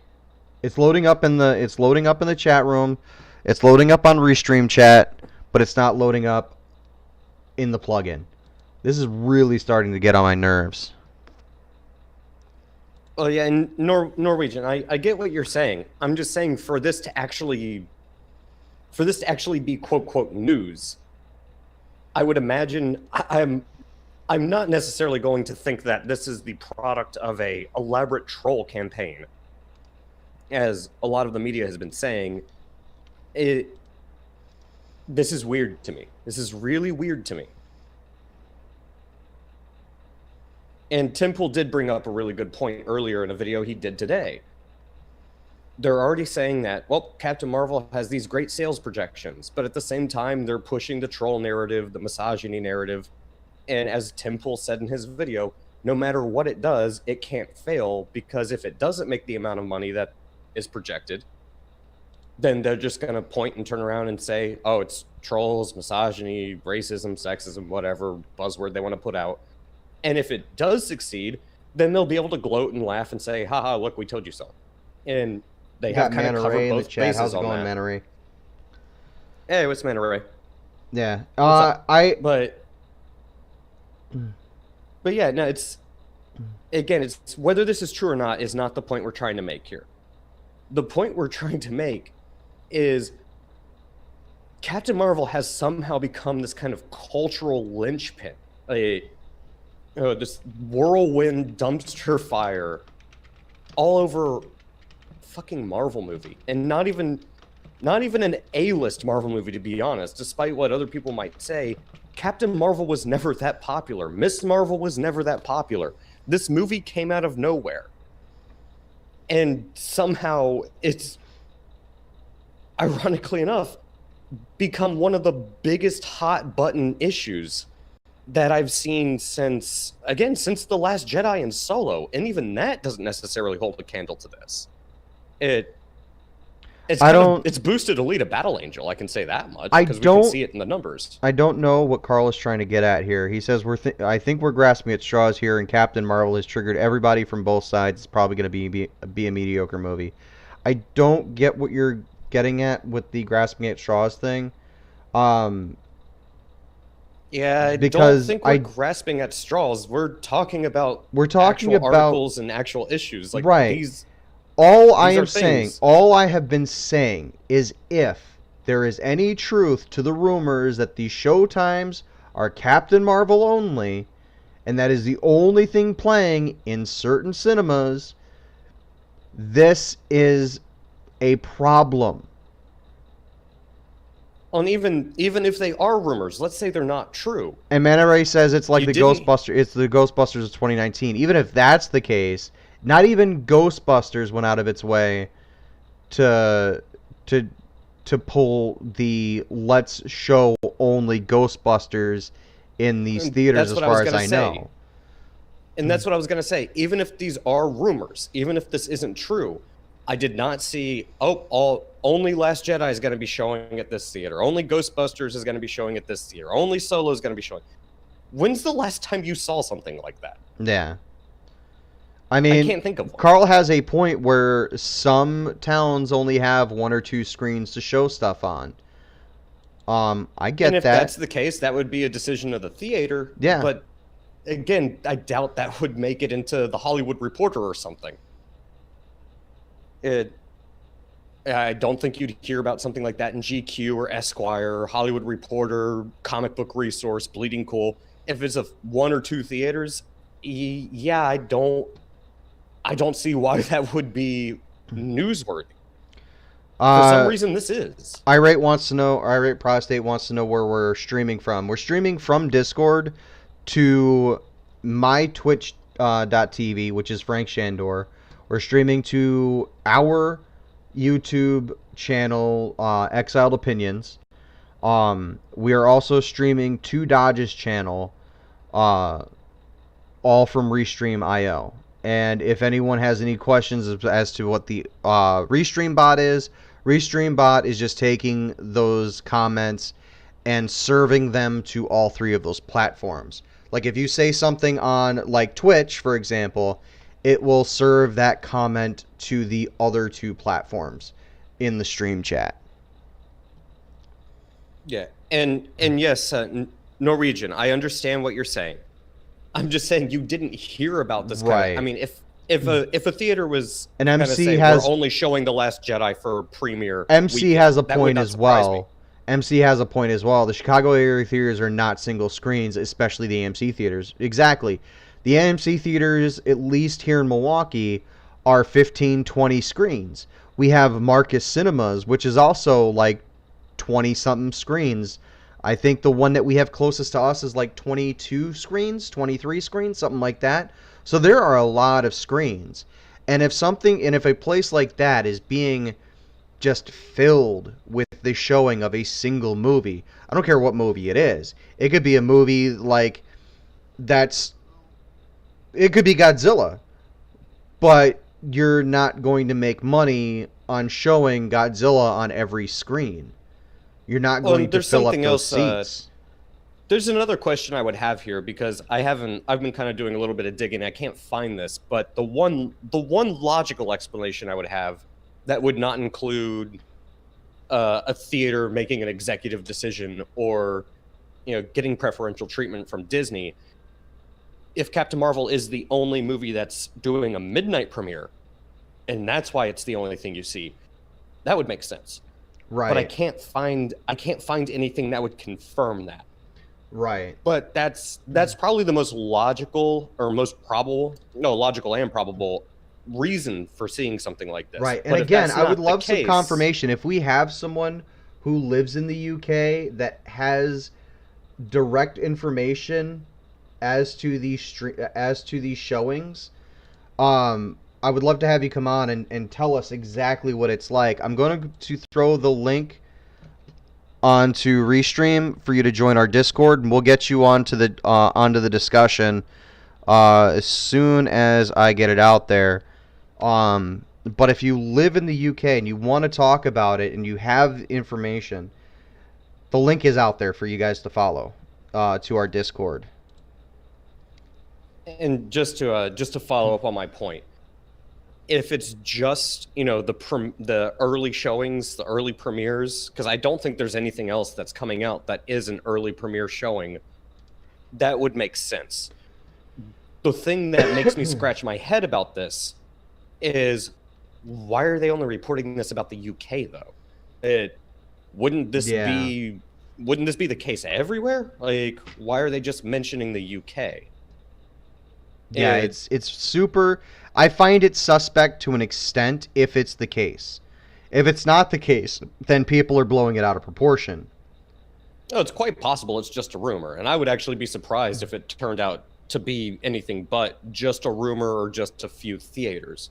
It's loading up in the chat room. It's loading up on Restream chat, but it's not loading up in the plugin. This is really starting to get on my nerves. Oh yeah, and Norwegian, I get what you're saying. I'm just saying for this to actually be quote news, I would imagine I'm not necessarily going to think that this is the product of a elaborate troll campaign, as a lot of the media has been saying. This is weird to me. This is really weird to me. And Temple did bring up a really good point earlier in a video he did today. they're already saying that, well, Captain Marvel has these great sales projections, but at the same time, they're pushing the troll narrative, the misogyny narrative. And as Tim Pool said in his video, no matter what it does, it can't fail, because if it doesn't make the amount of money that is projected, then they're just going to point and turn around and say, oh, it's trolls, misogyny, racism, sexism, whatever buzzword they want to put out. And if it does succeed, then they'll be able to gloat and laugh and say, haha, look, we told you so. And they have kind of covered both bases How's it on going, that. Manta Ray? Hey, what's Manta Ray? Yeah. But yeah, no, it's whether this is true or not is not the point we're trying to make here. The point we're trying to make is Captain Marvel has somehow become this kind of cultural linchpin, this whirlwind dumpster fire all over fucking Marvel movie, and not even an A-list Marvel movie, to be honest. Despite what other people might say, Captain Marvel was never that popular. Miss Marvel was never that popular. This movie came out of nowhere, and somehow it's, ironically enough, become one of the biggest hot button issues that I've seen since The Last Jedi and Solo, and even that doesn't necessarily hold a candle to this. It's boosted Alita Battle Angel, I can say that much, because we can see it in the numbers. I don't know what Carl is trying to get at here. He says I think we're grasping at straws here, and Captain Marvel has triggered everybody from both sides. It's probably going to be a mediocre movie. I don't get what you're getting at with the grasping at straws thing. Yeah, I don't think we're grasping at straws. We're talking about articles and actual issues. Like, right. All I have been saying is, if there is any truth to the rumors that the showtimes are Captain Marvel only, and that is the only thing playing in certain cinemas, this is a problem. And even if they are rumors, let's say they're not true. And Manta Ray says it's like it's the Ghostbusters of 2019. Even if that's the case, not even Ghostbusters went out of its way to pull the let's show only Ghostbusters in these theaters, as far as I know. And that's what I was going to say. Even if these are rumors, even if this isn't true, I did not see, only Last Jedi is going to be showing at this theater. Only Ghostbusters is going to be showing at this theater. Only Solo is going to be showing. When's the last time you saw something like that? Yeah. I mean, I can't think of one. Carl has a point where some towns only have 1 or 2 screens to show stuff on. I get that. And if that's the case, that would be a decision of the theater. Yeah. But again, I doubt that would make it into the Hollywood Reporter or something. I don't think you'd hear about something like that in GQ or Esquire, Hollywood Reporter, Comic Book Resource, Bleeding Cool. If it's 1 or 2 theaters, yeah, I don't see why that would be newsworthy. For some reason, this is. Irate Prostate wants to know where we're streaming from. We're streaming from Discord to my Twitch.tv, which is Frank Shandor. We're streaming to our YouTube channel, Exiled Opinions. We are also streaming to Dodge's channel, all from Restream.io. And if anyone has any questions as to what the Restream bot is, Restream bot is just taking those comments and serving them to all 3 of those platforms. Like if you say something on like Twitch, for example, it will serve that comment to the other 2 platforms in the stream chat. Yeah, and yes, Norwegian, I understand what you're saying. I'm just saying you didn't hear about this kind of, I mean, if a theater was an MC say, has we're only showing The Last Jedi for premiere. MC weekend, has a point as well. Me. MC has a point as well. The Chicago area theaters are not single screens, especially the AMC theaters. Exactly. The AMC theaters, at least here in Milwaukee, are 15, 20 screens. We have Marcus Cinemas, which is also like 20-something screens. I think the one that we have closest to us is like 22 screens, 23 screens, something like that. So there are a lot of screens. And if a place like that is being just filled with the showing of a single movie, I don't care what movie it is. It could be a movie like it could be Godzilla, but you're not going to make money on showing Godzilla on every screen. You're not Well, going and to there's fill up something those else, seats. There's another question I would have here because I've been kind of doing a little bit of digging. I can't find this, but the one logical explanation I would have that would not include a theater making an executive decision or getting preferential treatment from Disney. If Captain Marvel is the only movie that's doing a midnight premiere, and that's why it's the only thing you see, that would make sense. Right. But I can't find anything that would confirm that. Right. But that's probably the most logical or most probable, logical and probable reason for seeing something like this. Right. And But if again, that's I would not the love some case- confirmation. If we have someone who lives in the UK that has direct information as to these showings, I would love to have you come on and tell us exactly what it's like. I'm going to throw the link onto Restream for you to join our Discord, and we'll get you onto the discussion as soon as I get it out there. But if you live in the UK and you want to talk about it and you have information, the link is out there for you guys to follow to our Discord. And just to follow up on my point, if it's just the early showings, the early premieres, because I don't think there's anything else that's coming out that is an early premiere showing, that would make sense. The thing that makes me scratch my head about this is why are they only reporting this about the UK though? Wouldn't this be the case everywhere? Like, why are they just mentioning the UK? Yeah, it's super. I find it suspect to an extent if it's the case. If it's not the case, then people are blowing it out of proportion. Oh, it's quite possible it's just a rumor, and I would actually be surprised if it turned out to be anything but just a rumor or just a few theaters.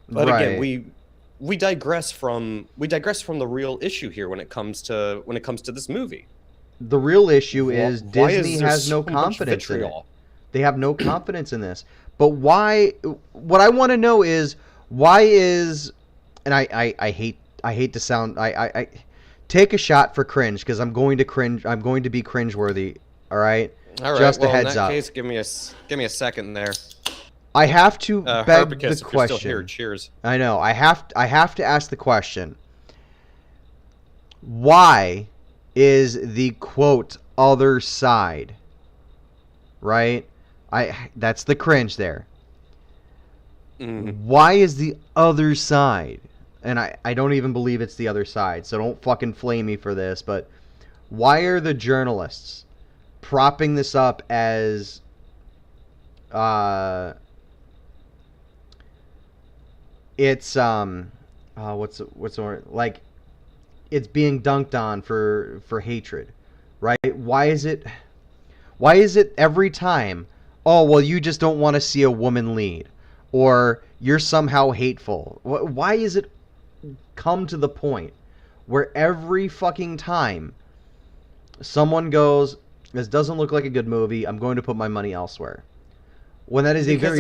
But Right. again, we digress from the real issue here when it comes to this movie. The real issue is Why is Disney there has no so much confidence in it. vitriol? They have no confidence in this. But why? What I want to know is why is, and I hate to sound, I take a shot for cringe because I'm going to cringe. I'm going to be cringeworthy. All right. All right. Just a well, heads in that up. case, give me a second there. I have to beg Herbicus, the if you're still question. here, cheers. I know. I have to ask the question. Why is the quote other side? Right? That's the cringe there. Why is the other side? And I don't even believe it's the other side, so don't fucking flame me for this, but why are the journalists propping this up as it's what's the word, like it's being dunked on for hatred, right? Why is it every time, oh well, you just don't want to see a woman lead, or you're somehow hateful? Why is it come to the point where every fucking time someone goes, this doesn't look like a good movie, I'm going to put my money elsewhere, when that is Because a very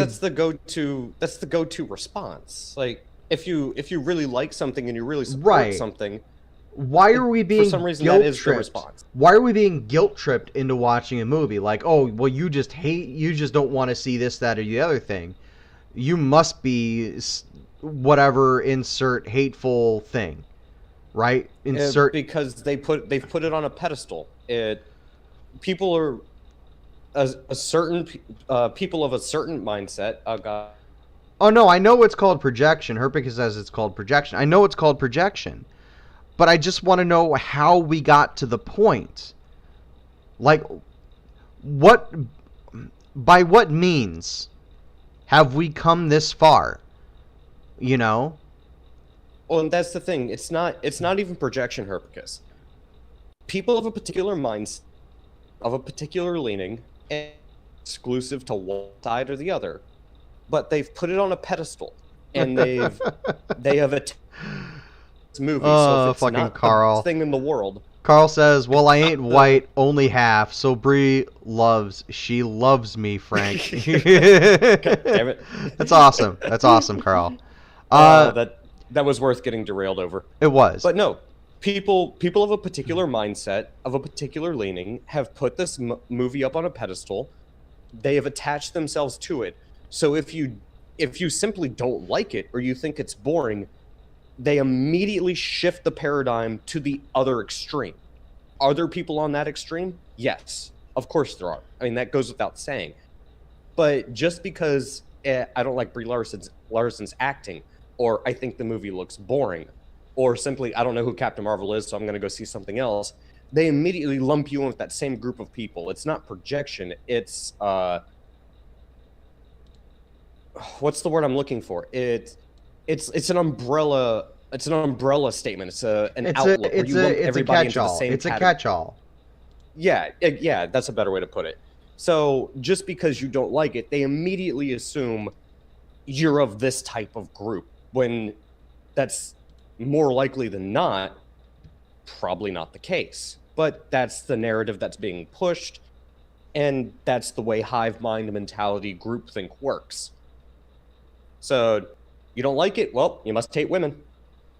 that's the go-to response. Like if you really like something and you really support Right. something, why are we being for some reason guilt that is the tripped? response. Why are we being guilt tripped into watching a movie? Like, oh, well, you just don't want to see this, that, or the other thing. You must be whatever, insert hateful thing, right? Insert. because they've put it on a pedestal. People are a certain people of a certain mindset. Oh god. Oh no, I know it's called projection. Herpika says it's called projection. I know it's called projection. But I just want to know how we got to the point. Like, by what means have we come this far? You know? Well, and that's the thing. It's not even projection, Herpicus. People of a particular mindset, of a particular leaning, and exclusive to one side or the other, but they've put it on a pedestal, and they have a movie. So if it's fucking not Carl. the best thing in the world. Carl says, "Well, I ain't white, only half. So she loves me, Frank." God damn it. That's awesome. That's awesome, Carl. That was worth getting derailed over. It was. But no, people of a particular mindset, of a particular leaning, have put this movie up on a pedestal. They have attached themselves to it. So if you simply don't like it or you think it's boring, they immediately shift the paradigm to the other extreme. Are there people on that extreme? Yes, of course there are. I mean, that goes without saying. But just because I don't like Brie Larson's acting, or I think the movie looks boring, or simply I don't know who Captain Marvel is, so I'm going to go see something else, they immediately lump you in with that same group of people. It's not projection. It's what's the word I'm looking for? It's an umbrella. It's an umbrella statement. It's an outlook where you lump everybody into the same category. It's a catch-all. Yeah, that's a better way to put it. So just because you don't like it, they immediately assume you're of this type of group, when that's more likely than not probably not the case. But that's the narrative that's being pushed, and that's the way hive mind mentality groupthink works. So you don't like it? Well, you must hate women.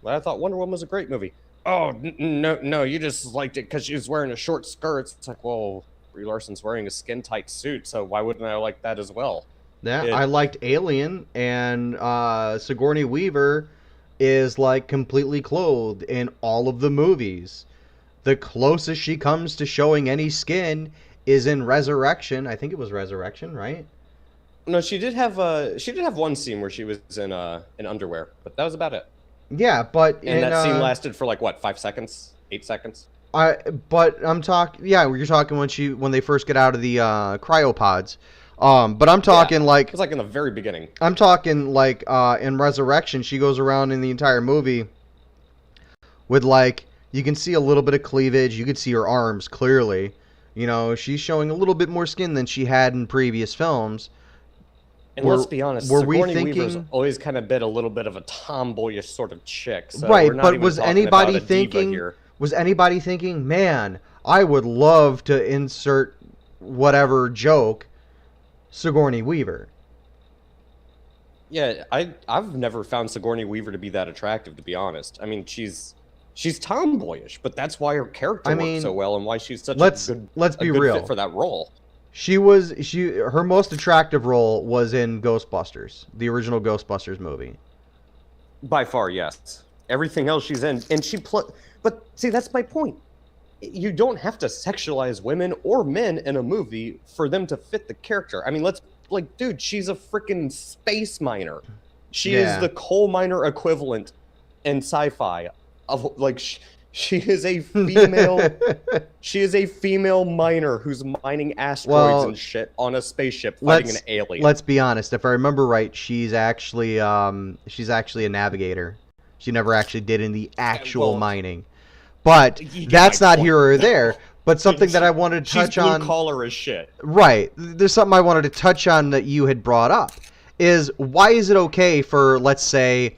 Well, I thought Wonder Woman was a great movie. Oh, no, you just liked it because she was wearing a short skirt. It's like, well, Brie Larson's wearing a skin-tight suit, so why wouldn't I like that as well? Yeah, I liked Alien, and Sigourney Weaver is like completely clothed in all of the movies. The closest she comes to showing any skin is in Resurrection. I think it was Resurrection, right? No, she did have one scene where she was in underwear, but that was about it. Yeah, but that scene lasted for like what, 5 seconds, 8 seconds. But I'm talking. Yeah, you're talking when they first get out of the cryopods. But I'm talking like it was like in the very beginning. I'm talking like in Resurrection, she goes around in the entire movie with like you can see a little bit of cleavage. You could see her arms clearly. You know, she's showing a little bit more skin than she had in previous films. And let's be honest, Sigourney Weaver's always kind of been a little bit of a tomboyish sort of chick. So right, we're not but even was talking anybody about a diva here. Was anybody thinking, man, I would love to insert whatever joke Sigourney Weaver? Yeah, I've never found Sigourney Weaver to be that attractive, to be honest. I mean, she's tomboyish, but that's why her character works so well and why she's such a good fit for that role. Her most attractive role was in Ghostbusters, the original Ghostbusters movie. By far, yes. Everything else she's in, and but see, that's my point. You don't have to sexualize women or men in a movie for them to fit the character. I mean, dude, she's a freaking space miner. She is the coal miner equivalent in sci-fi of like. She is a female. She is a female miner who's mining asteroids and shit on a spaceship fighting an alien. Let's be honest. If I remember right, she's actually a navigator. She never actually did any actual mining. But that's not here or there. But something that I wanted to touch on. Blue collar as shit. Right. There's something I wanted to touch on that you had brought up. Is why is it okay for, let's say,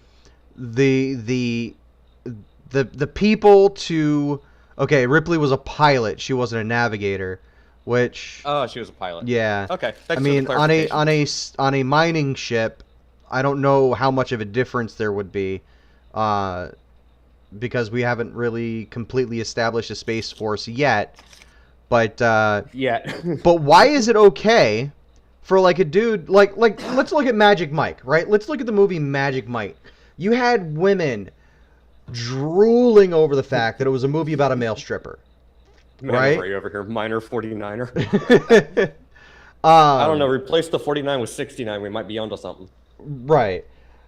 the people to... Okay, Ripley was a pilot. She wasn't a navigator, which... Oh, she was a pilot. Yeah. Okay. I mean, on a mining ship, I don't know how much of a difference there would be, because we haven't really completely established a space force yet. But but why is it okay for like a dude like let's look at Magic Mike, right? Let's look at the movie Magic Mike. You had women drooling over the fact that it was a movie about a male stripper. Right? Are you over here, minor 49er? I don't know. Replace the 49 with 69. We might be onto something. Right.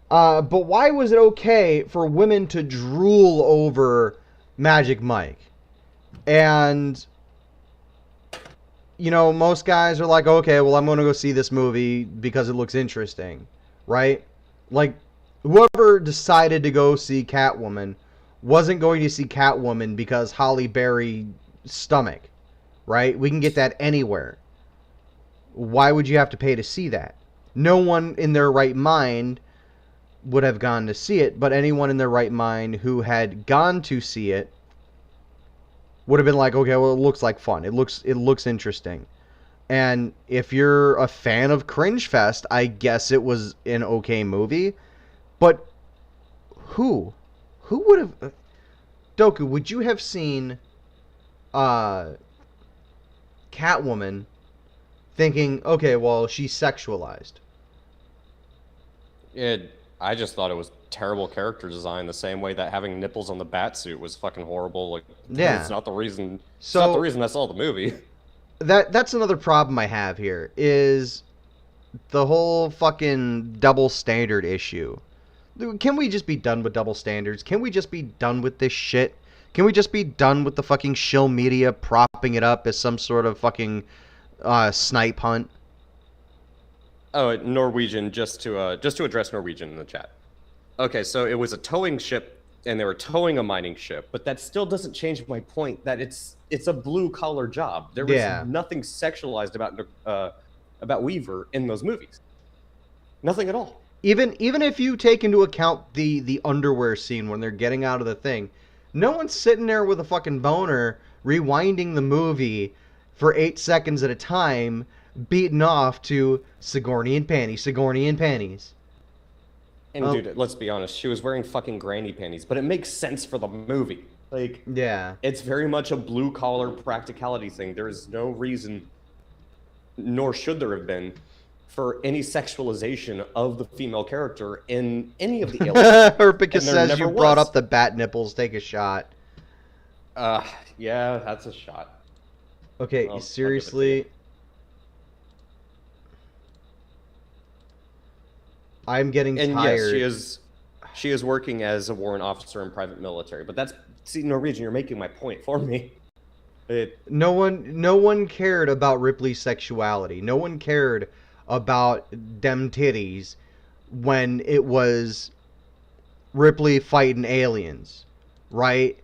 But why was it okay for women to drool over Magic Mike? And, you know, most guys are like, okay, well, I'm going to go see this movie because it looks interesting. Right? Like, whoever decided to go see Catwoman wasn't going to see Catwoman because Halle Berry's stomach, right? We can get that anywhere. Why would you have to pay to see that? No one in their right mind would have gone to see it, but anyone in their right mind who had gone to see it would have been like, okay, well, it looks like fun. It looks interesting. And if you're a fan of Cringe Fest, I guess it was an okay movie. But who would have Doku, would you have seen Catwoman thinking, okay, well, she's sexualized? I just thought it was terrible character design, the same way that having nipples on the Batsuit was fucking horrible. Like, Yeah. it's not the reason. It's So- not the reason I saw the movie. That's another problem I have here is the whole fucking double standard issue. Dude, can we just be done with double standards? Can we just be done with this shit? Can we just be done with the fucking shill media propping it up as some sort of fucking snipe hunt? Oh, Norwegian, just to address Norwegian in the chat. Okay, so it was a towing ship, and they were towing a mining ship, but that still doesn't change my point that it's a blue collar job. There was Yeah. nothing sexualized about Weaver in those movies. Nothing at all. Even if you take into account the underwear scene when they're getting out of the thing, no one's sitting there with a fucking boner rewinding the movie for 8 seconds at a time, beating off to Sigourney and panties, Sigourney and panties. And Oh. dude, let's be honest, she was wearing fucking granny panties, but it makes sense for the movie. Like, Yeah. it's very much a blue collar practicality thing. There is no reason, nor should there have been, for any sexualization of the female character in any of the aliens. Herpicus And there says never you brought was. up the bat nipples. Take a shot. Yeah, that's a shot. Okay, I'll give it to seriously. you. I'm getting And tired. yes, she is working as a warrant officer in private military. But see, Norwegian, you're making my point for me. No one cared about Ripley's sexuality. No one cared about dem titties when it was Ripley fighting aliens, right?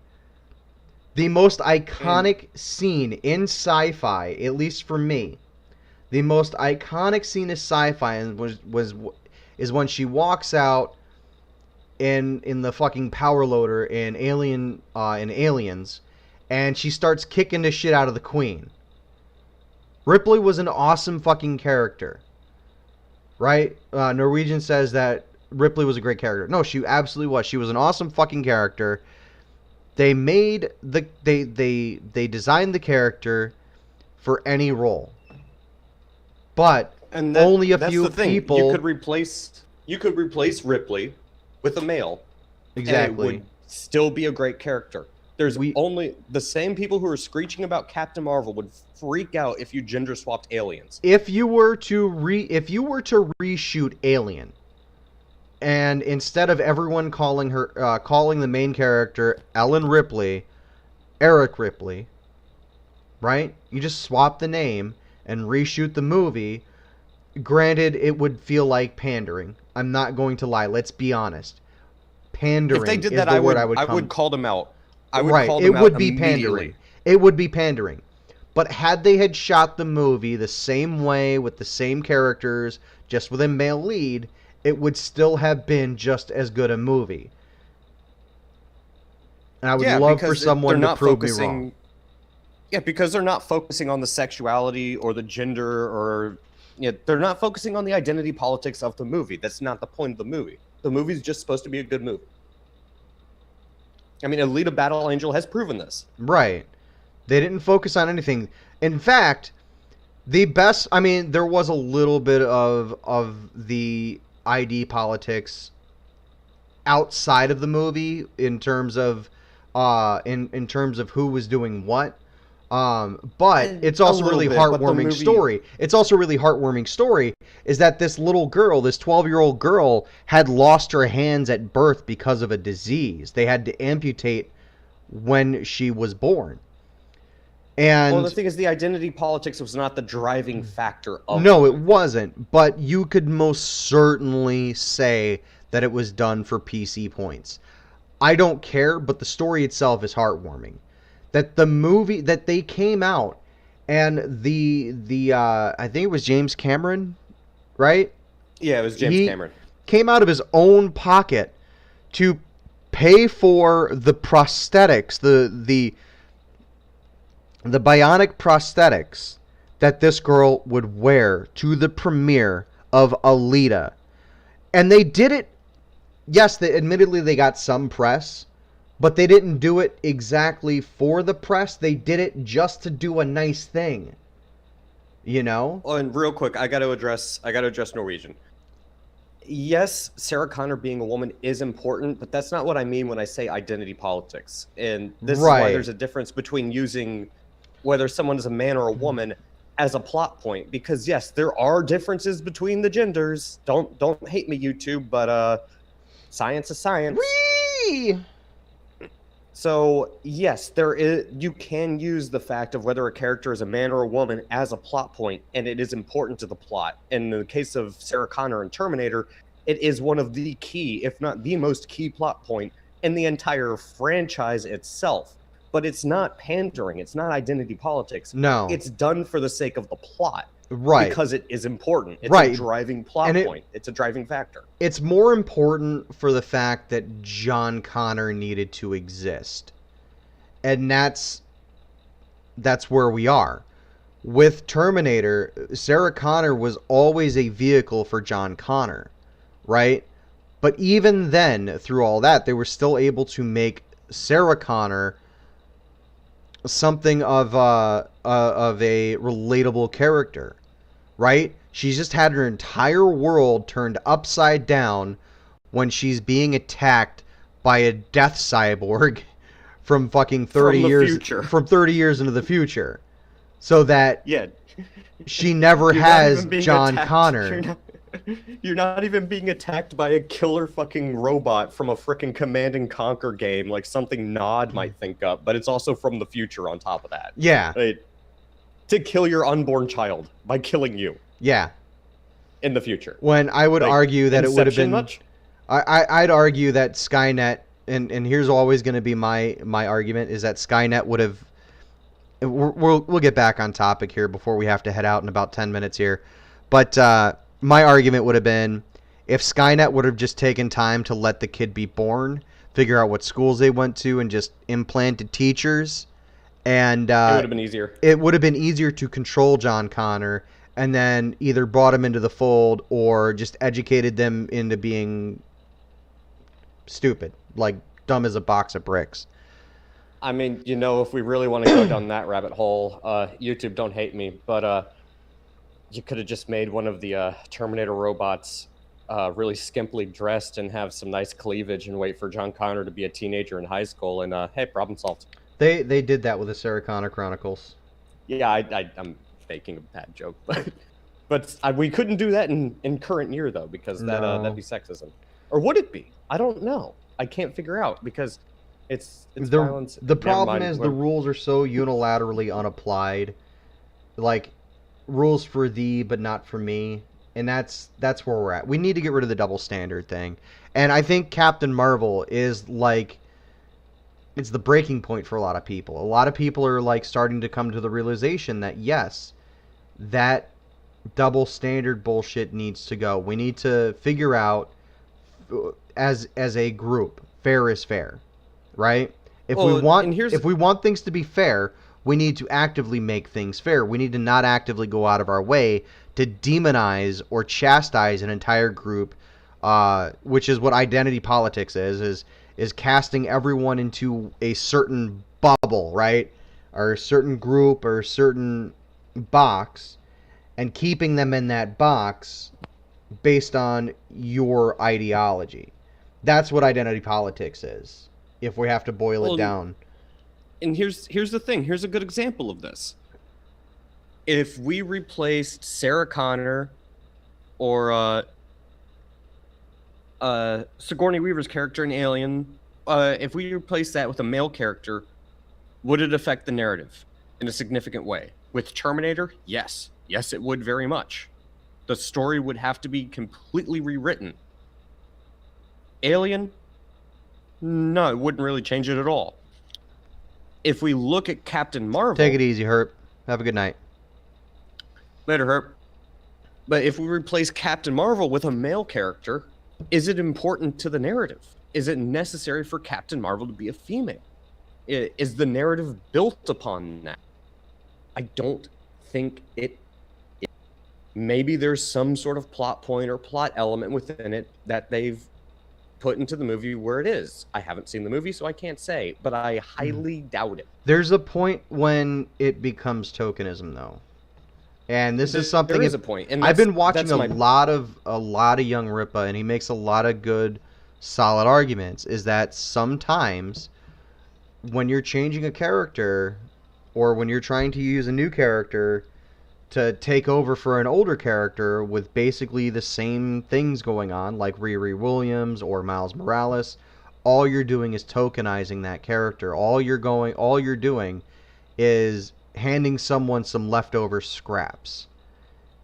The most iconic scene in sci-fi, at least for me, the most iconic scene in sci-fi is when she walks out in the fucking power loader in Aliens, and she starts kicking the shit out of the Queen. Ripley was an awesome fucking character, right? Norwegian says that Ripley was a great character. No, she absolutely was. She was an awesome fucking character. They made they designed the character for any role, but And only a that's few the thing. people. You could replace Ripley with a male. Exactly. And it would still be a great character. There's We- only the same people who are screeching about Captain Marvel would freak out if you gender swapped aliens. If you were to reshoot Alien, and instead of everyone calling the main character Ellen Ripley, Eric Ripley, right? You just swap the name and reshoot the movie. Granted, it would feel like pandering. I'm not going to lie. Let's be honest. Pandering. If they did is that, the I word would call them out. I would right. call It them out would be immediately. pandering. It would be pandering. But had they had shot the movie the same way with the same characters, just with a male lead, it would still have been just as good a movie. And I would love for because someone they're to not prove me focusing- wrong. Yeah, because they're not focusing on the sexuality or the gender or they're not focusing on the identity politics of the movie. That's not the point of the movie. The movie's just supposed to be a good movie. I mean, Alita Battle Angel has proven this. Right. They didn't focus on anything. In fact, there was a little bit of the ID politics outside of the movie in terms of in terms of who was doing what. But it's also little really bit, but the heartwarming movie- story. It's also really heartwarming story is that this little girl, this 12-year-old girl, had lost her hands at birth because of a disease. They had to amputate when she was born. And Well, the thing is, the identity politics was not the driving factor of no, it wasn't. But you could most certainly say that it was done for PC points. I don't care, but the story itself is heartwarming. That the movie that they came out and the I think it was James Cameron, right? Yeah, it was James He Cameron. came out of his own pocket to pay for the prosthetics, the bionic prosthetics that this girl would wear to the premiere of Alita. And they did it. Yes, admittedly they got some press, but they didn't do it exactly for the press. They did it just to do a nice thing. You know? Oh, and real quick, I got to address Norwegian. Yes, Sarah Connor being a woman is important, but that's not what I mean when I say identity politics. And this is why Right. there's a difference between using whether someone is a man or a woman as a plot point. Because yes, there are differences between the genders. Don't hate me, YouTube, but science is science. Whee! So yes, there is. You can use the fact of whether a character is a man or a woman as a plot point, and it is important to the plot. In the case of Sarah Connor and Terminator, it is one of the key, if not the most key plot point in the entire franchise itself. But it's not pandering. It's not identity politics. No. It's done for the sake of the plot. Right. Because it is important. It's Right. a driving plot And point. It's a driving factor. It's more important for the fact that John Connor needed to exist. And that's where we are. With Terminator, Sarah Connor was always a vehicle for John Connor, right? But even then, through all that, they were still able to make Sarah Connor something of a relatable character, right? She's just had her entire world turned upside down when she's being attacked by a death cyborg from fucking 30 From the years future. from 30 years into the future. So that Yeah. she never You're not has even being John attacked. Connor. You're not even being attacked by a killer fucking robot from a freaking Command and Conquer game, like something Nod might think up, but it's also from the future on top of that. Yeah. Like, to kill your unborn child by killing you Yeah. in the future. When I would Like, argue that it would have Inception been much? I'd argue that Skynet, and here's always going to be my argument, is that Skynet would have. We'll get back on topic here before we have to head out in about 10 minutes here. But my argument would have been if Skynet would have just taken time to let the kid be born, figure out what schools they went to, and just implanted teachers, and It would have been easier. it would have been easier to control John Connor, and then either brought him into the fold or just educated them into being stupid, like dumb as a box of bricks. I mean, if we really want to go down that rabbit hole, YouTube, don't hate me, but you could have just made one of the Terminator robots really skimpily dressed and have some nice cleavage and wait for John Connor to be a teenager in high school, and hey, problem solved. They did that with the Sarah Connor Chronicles. Yeah, I'm making a bad joke, but we couldn't do that in current year though, because No. that'd be sexism, or would it be? I don't know. I can't figure out because it's violence. The Never problem mind. is the rules are so unilaterally unapplied, like rules for thee but not for me, and that's where we're at. We need to get rid of the double standard thing, and I think Captain Marvel is like it's the breaking point for a lot of people. A lot of people are like starting to come to the realization that yes, that double standard bullshit needs to go. We need to figure out as a group, fair is fair, right? If Well, we want and here's- if we want things to be fair, we need to actively make things fair. We need to not actively go out of our way to demonize or chastise an entire group, which is what identity politics is casting everyone into a certain bubble, right? Or a certain group or a certain box, and keeping them in that box based on your ideology. That's what identity politics is, if we have to boil Well, it down. And here's the thing. Here's a good example of this. If we replaced Sarah Connor or Sigourney Weaver's character in Alien, if we replace that with a male character, would it affect the narrative in a significant way? With Terminator, yes. Yes, it would very much. The story would have to be completely rewritten. Alien, no, it wouldn't really change it at all. If we look at Captain Marvel... Take it easy, Herb. Have a good night. Later, Herb. But if we replace Captain Marvel with a male character, is it important to the narrative? Is it necessary for Captain Marvel to be a female? Is the narrative built upon that? I don't think it is. Maybe there's some sort of plot point or plot element within it that they've put into the movie where it is. I haven't seen the movie, so I can't say, but I highly doubt it. There's a point when it becomes tokenism, though. And this is something. There is a point. And I've been watching that's a lot of Young Ripa, and he makes a lot of good, solid arguments. Is that sometimes when you're changing a character, or when you're trying to use a new character to take over for an older character with basically the same things going on, like Riri Williams or Miles Morales, all you're doing is tokenizing that character. All you're doing is handing someone some leftover scraps.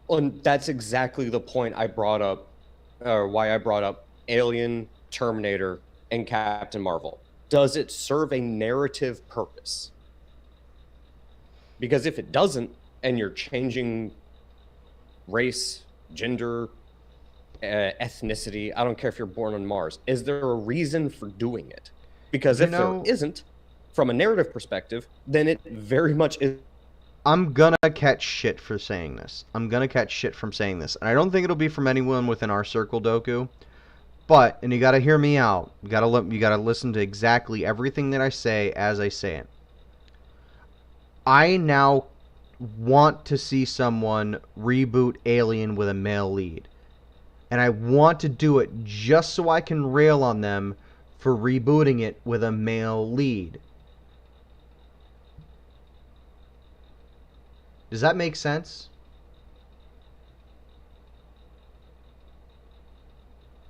And that's exactly the point I brought up, or why I brought up Alien, Terminator, and Captain Marvel. Does it serve a narrative purpose? Because if it doesn't, and you're changing race, gender, ethnicity, I don't care if you're born on Mars, is there a reason for doing it? Because if there isn't, from a narrative perspective, then it very much is. I'm gonna catch shit for saying this. I'm gonna catch shit from saying this. And I don't think it'll be from anyone within our circle, Doku. But, and you gotta hear me out. You gotta listen to exactly everything that I say as I say it. I now want to see someone reboot Alien with a male lead. And I want to do it just so I can rail on them for rebooting it with a male lead. Does that make sense?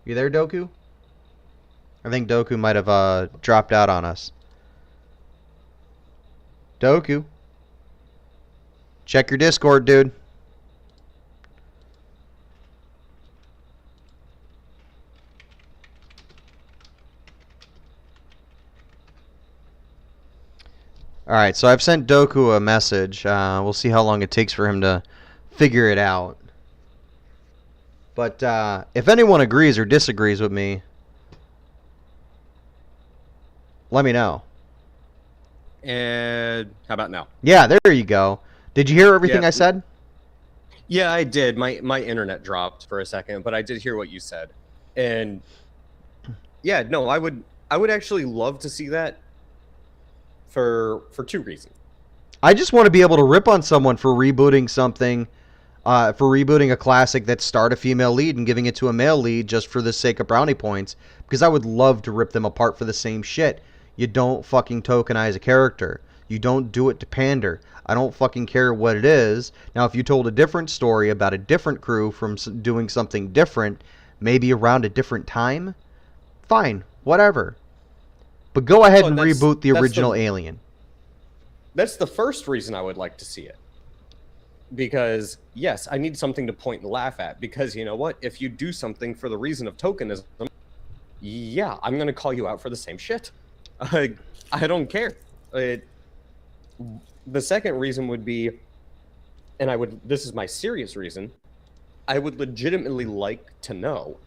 You there, Doku? I think Doku might have dropped out on us. Doku? Check your Discord, dude. Alright, so I've sent Doku a message. We'll see how long it takes for him to figure it out. But if anyone agrees or disagrees with me, let me know. And how about now? Yeah, there you go. Did you hear everything I said? Yeah, I did. My internet dropped for a second, but I did hear what you said. And yeah, no, I would actually love to see that for two reasons. I just want to be able to rip on someone for rebooting something, for rebooting a classic that starred a female lead and giving it to a male lead just for the sake of brownie points, because I would love to rip them apart for the same shit. You don't fucking tokenize a character. You don't do it to pander. I don't fucking care what it is. Now, if you told a different story about a different crew from doing something different, maybe around a different time, fine, whatever. But go ahead and reboot the original Alien. That's the first reason I would like to see it. Because, yes, I need something to point and laugh at. Because, you know what? If you do something for the reason of tokenism, yeah, I'm going to call you out for the same shit. I don't care. The second reason would be, and this is my serious reason, I would legitimately like to know,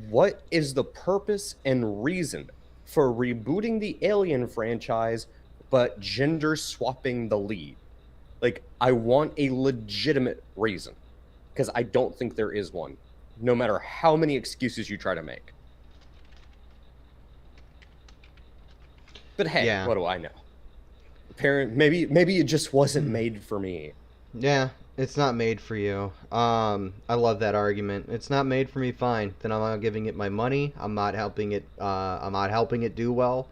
what is the purpose and reason for rebooting the Alien franchise, but gender swapping the lead? Like, I want a legitimate reason, because I don't think there is one, no matter how many excuses you try to make. But hey, yeah. What do I know? Maybe it just wasn't made for me. Yeah, it's not made for you. I love that argument. It's not made for me. Fine, then I'm not giving it my money. I'm not helping it. I'm not helping it do well.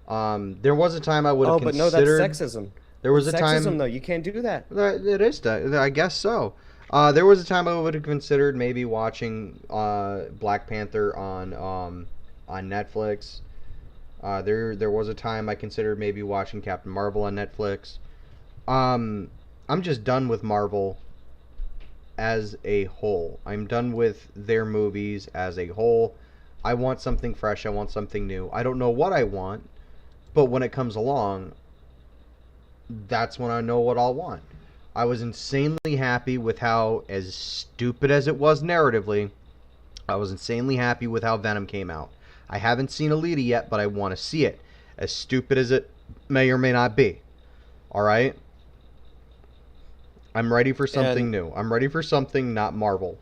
There was a time I would have considered. Oh, but no, that's sexism. There was a time. Sexism, though. You can't do that. It is. I guess so. There was a time I would have considered maybe watching Black Panther on Netflix. There was a time I considered maybe watching Captain Marvel on Netflix. I'm just done with Marvel as a whole. I'm done with their movies as a whole. I want something fresh. I want something new. I don't know what I want, but when it comes along, that's when I know what I'll want. I was insanely happy with how, as stupid as it was narratively, I was insanely happy with how Venom came out. I haven't seen Alita yet, but I want to see it. As stupid as it may or may not be. Alright? I'm ready for something new. I'm ready for something not Marvel.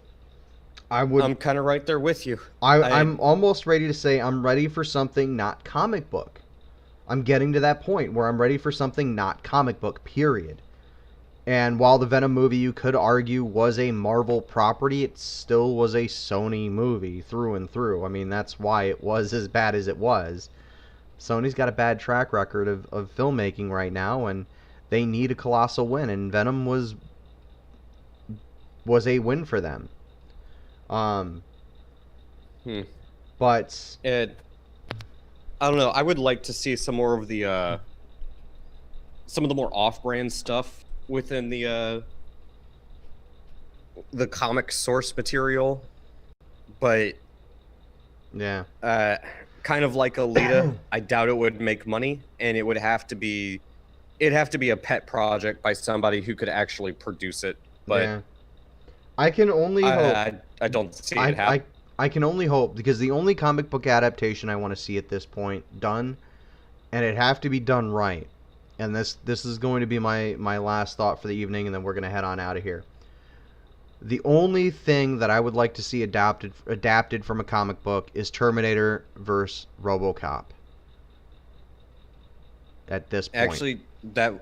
I'm kind of right there with you. I'm almost ready to say I'm ready for something not comic book. I'm getting to that point where I'm ready for something not comic book, period. And while the Venom movie, you could argue, was a Marvel property, it still was a Sony movie through and through. I mean, that's why it was as bad as it was. Sony's got a bad track record of filmmaking right now, and they need a colossal win, and Venom was a win for them. But I don't know. I would like to see some more of the more off-brand stuff within the comic source material, but yeah, kind of like Alita, I doubt it would make money, and it'd have to be a pet project by somebody who could actually produce it. But yeah. I can only hope. I don't see it happen. I can only hope, because the only comic book adaptation I want to see at this point done, and it have to be done right. And this is going to be my last thought for the evening, and then we're going to head on out of here. The only thing that I would like to see adapted from a comic book is Terminator vs. RoboCop. At this point. Actually, that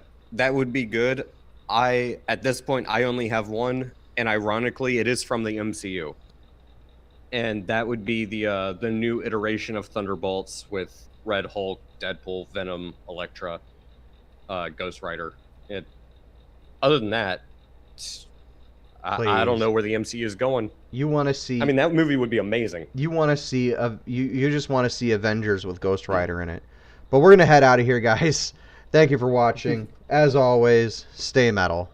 would be good. At this point I only have one, and ironically it is from the MCU. And that would be the new iteration of Thunderbolts with Red Hulk, Deadpool, Venom, Elektra, Ghost Rider. Other than that, I don't know where the MCU is going. You want to see? I mean, that movie would be amazing. You want to see you just want to see Avengers with Ghost Rider in it. But we're gonna head out of here, guys. Thank you for watching. As always, stay metal.